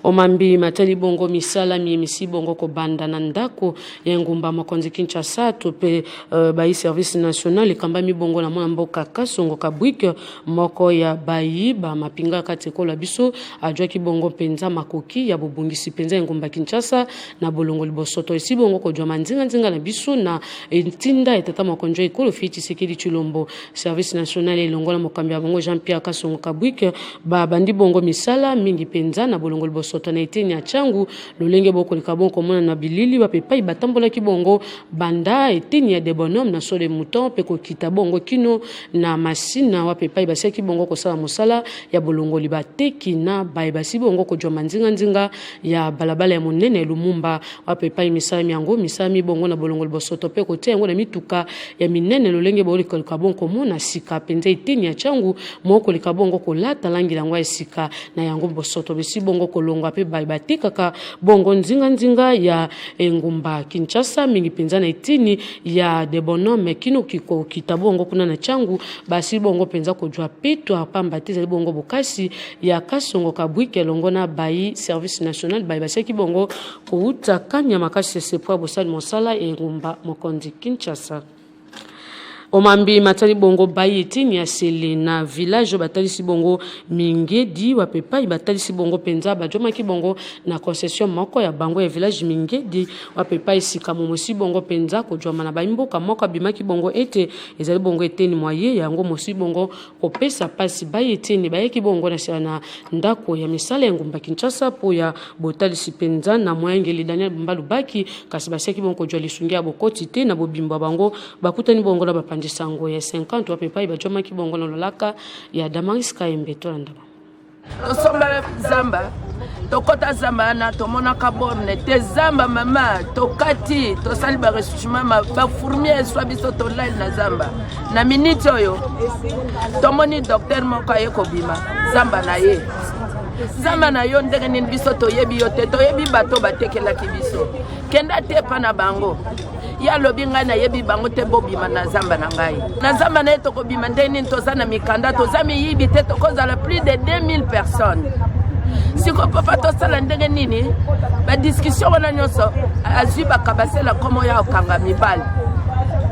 Omambi matali bongo misala misi bongo ko banda na ndako ya ngumba makonzi Kinshasa to pe bayi service national kamba mi bongo na mwana mboka Kasongo Kabwik moko ya bayi ba mapinga kati ko la biso ajwa ki bongo penza makoki ya bobungisi penza ngumba Kinshasa na bolongo libosoto isi bongo ko jwa nzinga na biso na ntinda etata makonjo ikolo fiti sekedi Chilombo service national elongola mokambi ya bongo Jean-Pierre Kasongo Kabwik ba bandi bongo misala mingi penza na bolongo libosoto na eteni ya changu lolenge boko likabon komona na bilili bapepai batambola ki bongo banda eteni ya de bonhomme na sole mouton pe ko kita bongo kino na masina wapepai baseki bongo kosala mosala ya bolongo libateki na baibasi bongo ko joma nzinga ya balabala ya monene Lumumba wapepai misami yango misami bongo na bolongo libosoto pe ko te yango na mituka ya minene lolenge boko likabon komona sika penza eteni ya changu moko likabongo ko lata langi langwa sika na yango bosoto besi bongo kolonga pe baibati kaka bongo nzinga ya ngumba Kinshasa mingi penza na etini ya de bonhomme kino kiko kitabongo kuna na changu basi bongo penza kojwa peto apamba tezali bongo bokasi ya Kasongo Kabwike longo na bayi service national bayi baseki bongo kouta kanya makasi sepwa bosali mosala ngumba mokonzi Kinshasa. Omambi matali bongo bayi etini ya Selena village batalisi bongo Mingedi wapepai batalisi bongo penza bajoma ki bongo na concession moko ya bango ya village Mingedi wapepai sika momosi bongo penza kojoma na baimboka moko bimaki bongo ete ezali bongo eteni moye yango mosi bongo kopesa pasi bayi etini bayeki bongo na sana ndako ya misala ya ngumba Kinshasa po ya botalisi penza na moyangeli Daniel Mbalubaki kasi baseki bongo kojwa lisungia bokoti te na bobimba bango bakutani bongo na sango ya 50 wapepai bajoma ki bongo na lolaka ya Damaris Kaembe tolanda tosomba zamba tokota zamba na tomona kaborne te zamba mama tokati tosali ba ressourcement ba fourmier soit biso tolali na zamba na minute oyo tomoni docteur moko ayeko bima zamba na ye zamba na yo ndenge nini biso toyebi yo te toyebi bato batekela ki biso kenda te pa na bango ya lobi ngai na yebi bango te bobima na zamba na ngai na zamba na eto kobima ndeni tozana mikanda tozami yibi te tokozala plus de 2000 personnes siko papa tosala ndenge nini ba discussion wana nyonso azwi bakabasela komo ya okanga mibali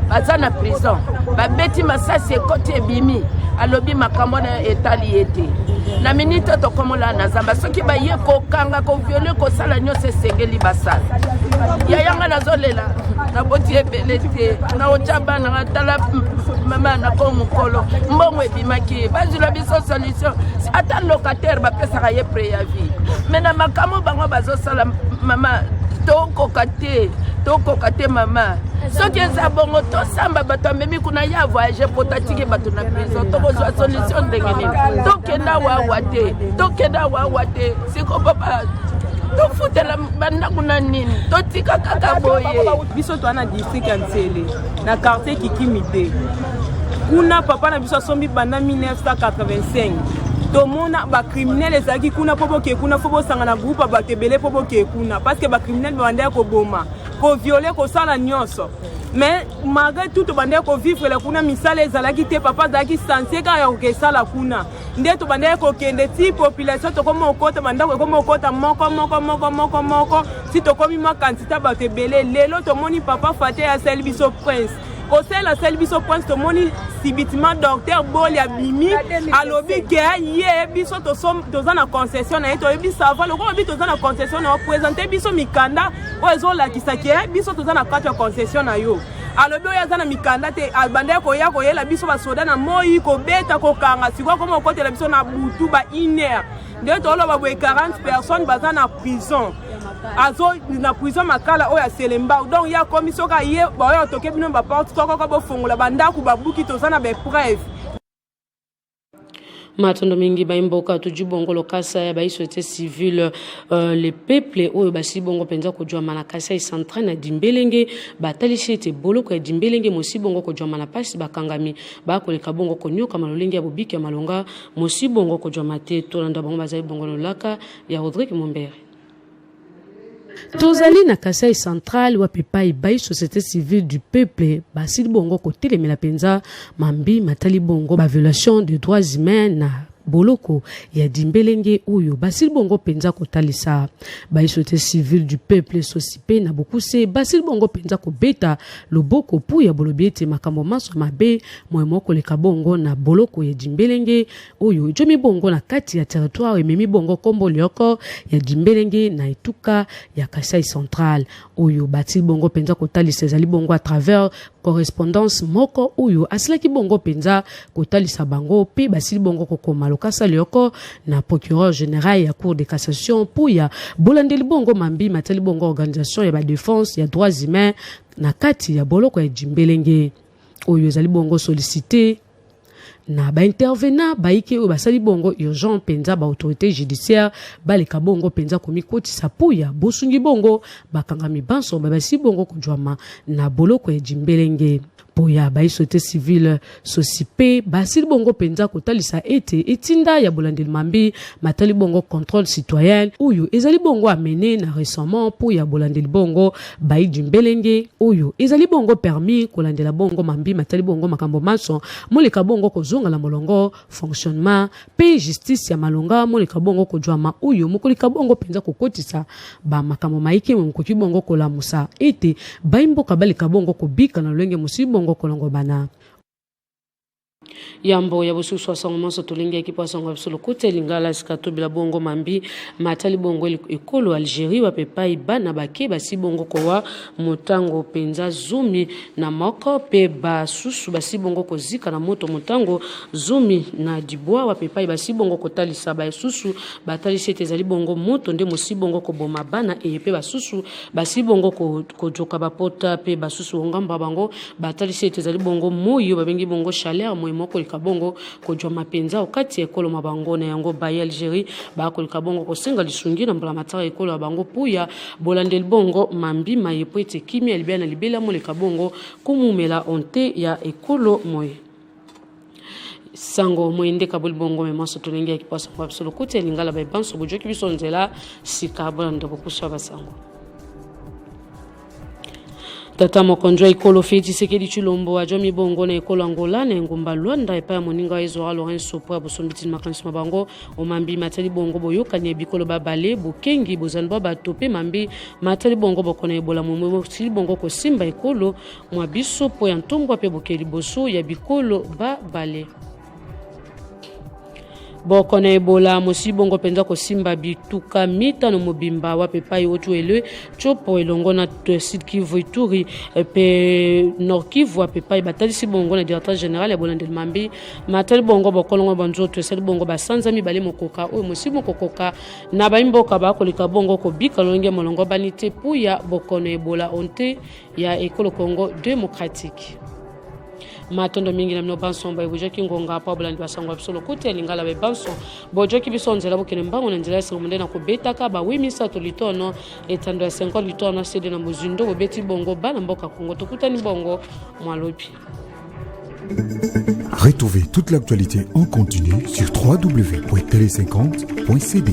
baza na prison babeti masasi ekoti ebimi alobi makambo na etali ete na minute tokomola na zamba soki baye kokanga ko violer ko sala nyonso esengeli basala ya yanga nazolela na boti ebele te na ochaba na tala mama na ko mukolo mbongo ebimaki bazula biso solution ata locataire bapesaka ye préavis mais na makambo bango bazosala mama tokoka te mama soki eza bongo tosamba bato amemi kuna ya voyage po tatiki bato na prison tokozwa solution ndenge nini tokenda wawa te siko papa tofutela bandako na nini totika kaka boye biso to ana district ya Ntsele na quartier Kikimite kuna papa na biso sombi banda 1985 tomona ba criminel ezaki kuna pobo ke kuna fobo sanga na groupe ba tebele pobo ke kuna parce que ba criminel banda ko boma koviole kosala nyonso. Mais malgré tout tobandeki kovivre la kuna misala ezalaki te papa azalaki sanse kaka ya kokesala kuna nde tobandeki kokende ti population tokoma okota bandako ekoma okota moko si tokomi mwa kantita bato ebele lelo tomoni papa fate asali biso prince kosala asali biso prince tomoni subitement docteur boli abimi alobi ke ye biso toza na concession na ye toyebi sava lokola obi toza na concession na opresente biso mikanda oyo ezolakisa ke biso toza na kati ya concession na yo alobi oyo aza na mikanda te abandeki koyela biso basoda na moi kobeta kokanga sikoyo koma okotela biso na butu ba 1 heure nde toloba boye 40 personnes baza na prison azo na prison makala oyo aselemba donc ya komi soka ye baoyo toke bino baporte tokoko bofongola bandako babuki toza na bepreuve matondo mingi baimboka tuju bongo lokasa ya baissociété civile les peuples oyo basi bongo penza kujwa manakasa ya central na dimbelenge batalisi ete boloko ya dimbelenge mosi bongo kujwa manapasi bakangami bakoleka bongo konyoka malolenge ya bobiki ya malonga mosi bongo kujwa mate tolanda bongo bazali bongo lolaka ya Rodrigue Mombere. Tozali na Kasai Central wa pepai bai société civile du peuple basili bongo kotelemela penza mambi matali bongo ba violation des droits humains na boloko ya dimbelenge uyo basili bongo penza kotalisa bai société civile du peuple sosipe na bokuse basili bongo penza kobeta loboko pu ya bolobiete makambo maso mabe moyemo koleka bongo na boloko ya dimbelenge uyo jomi bongo na kati ya territoire ememi bongo kombo lioko ya dimbelenge na etuka ya Kasai Central uyo basili bongo penza kotalisa ezali bongo à travers correspondance moko uyo asilaki bongo penza kotalisa bango pe basili bongo kokoma lokasa lioko na procureur général ya cour de cassation puya bolandeli bongo mambi matali bongo organisation ya ba défense ya droits humains na kati ya boloko ya dimbelenge uyo ezali bongo sollicité na ba intervenant baike o basali bongo urgent penza ba autorité judiciaire baleka bongo penza komikoti sapuya bosungi bongo bakangami banso babasi bongo kujwama na boloko ya dimbelenge poya ba société civile sosipe basili bongo penza kotalisa ete etinda ya bolandeli mambi matali bongo contrôle citoyen uyo ezali bongo amené na récemment poya bolandeli bongo bai dimbelenge uyo ezali bongo permis kolandela bongo mambi matali bongo makambo maso moleka bongo kozonga la molongo fonctionnement pe justice ya malonga moleka bongo kojwama uyo mokolika bongo penza kokotisa ba makambo maike mokoki bongo kolamusa ete baimboka baleka bongo kobika na lwenge musibongo kolongo bana yambo ya bosusu asango so tolinga ekipo asango absolu kote lingala sikato bila bongo mambi matali bongo ekolo Algérie wa pepai bana bake basi bongo kowa motango penza zumi na moko pe basusu basi bongo kozika na moto motango zumi na dibwa wa pepai basi bongo kotalisa basusu batalisi ezali bongo moto nde mosi bongo koboma bana pe basusu basi bongo kojoka bapota pe basusu ngamba bango batalisi ezali bongo moyo babengi bongo chaleur moyo moko likabongo kojwa mapenza okati ekolo mabango na yango baye Algérie ba ko likabongo kosenga lisungi na mbala matara ekolo ya bango puya bolandeli bongo mambi mayepo ete kimi alibia na libela mo likabongo kumumela onte ya ekolo moye sango moinde kabul bongo memaso tulingia ekipasa kwa absolu kote lingala ba banso bojoki biso nzela sikabula ndoko kusaba sango tata mokonjwa ikolo feti sekedi chulombo ajomi bongo na ikolo Angola na ngumba Luanda epa moninga ezo Lorenzo po bosombiti makanisi mabango omambi matali bongo boyoka ne bikolo babale bukengi bozanba batope mambi matali bongo bokona ebola momo sili bongo ko simba ikolo mwa biso po ya ntombwa pe bokeli boso ya bikolo babale boko na ebola mosi bongo penza ko simba bituka mita no mobimba wa pepai otu ele chopo elongo na Sud Kivu Ituri pe Nord Kivu wa pepai batalisi bongo na directeur général ya bolandeli mambi matali bongo bokolongo banzoto sali bongo basanza mibale mokoka o mosi mokokoka na baimboka bakolika bongo ko bika longe molongo banite puya boko na ebola onte ya ekolo Congo démocratique matondo mingi na mno banso mba bojoki ngonga pa bulandi basango absolu kote lingala be banso bojoki bisonzela bokene mbango na nzela semunde na kobeta ka ba wimisa to litono etando ya 50 litono sede na mozindo bobeti bongo bana mboka Kongo tokutani bongo mwalopi. Retrouvez toute l'actualité en continu sur www.tele50.cd.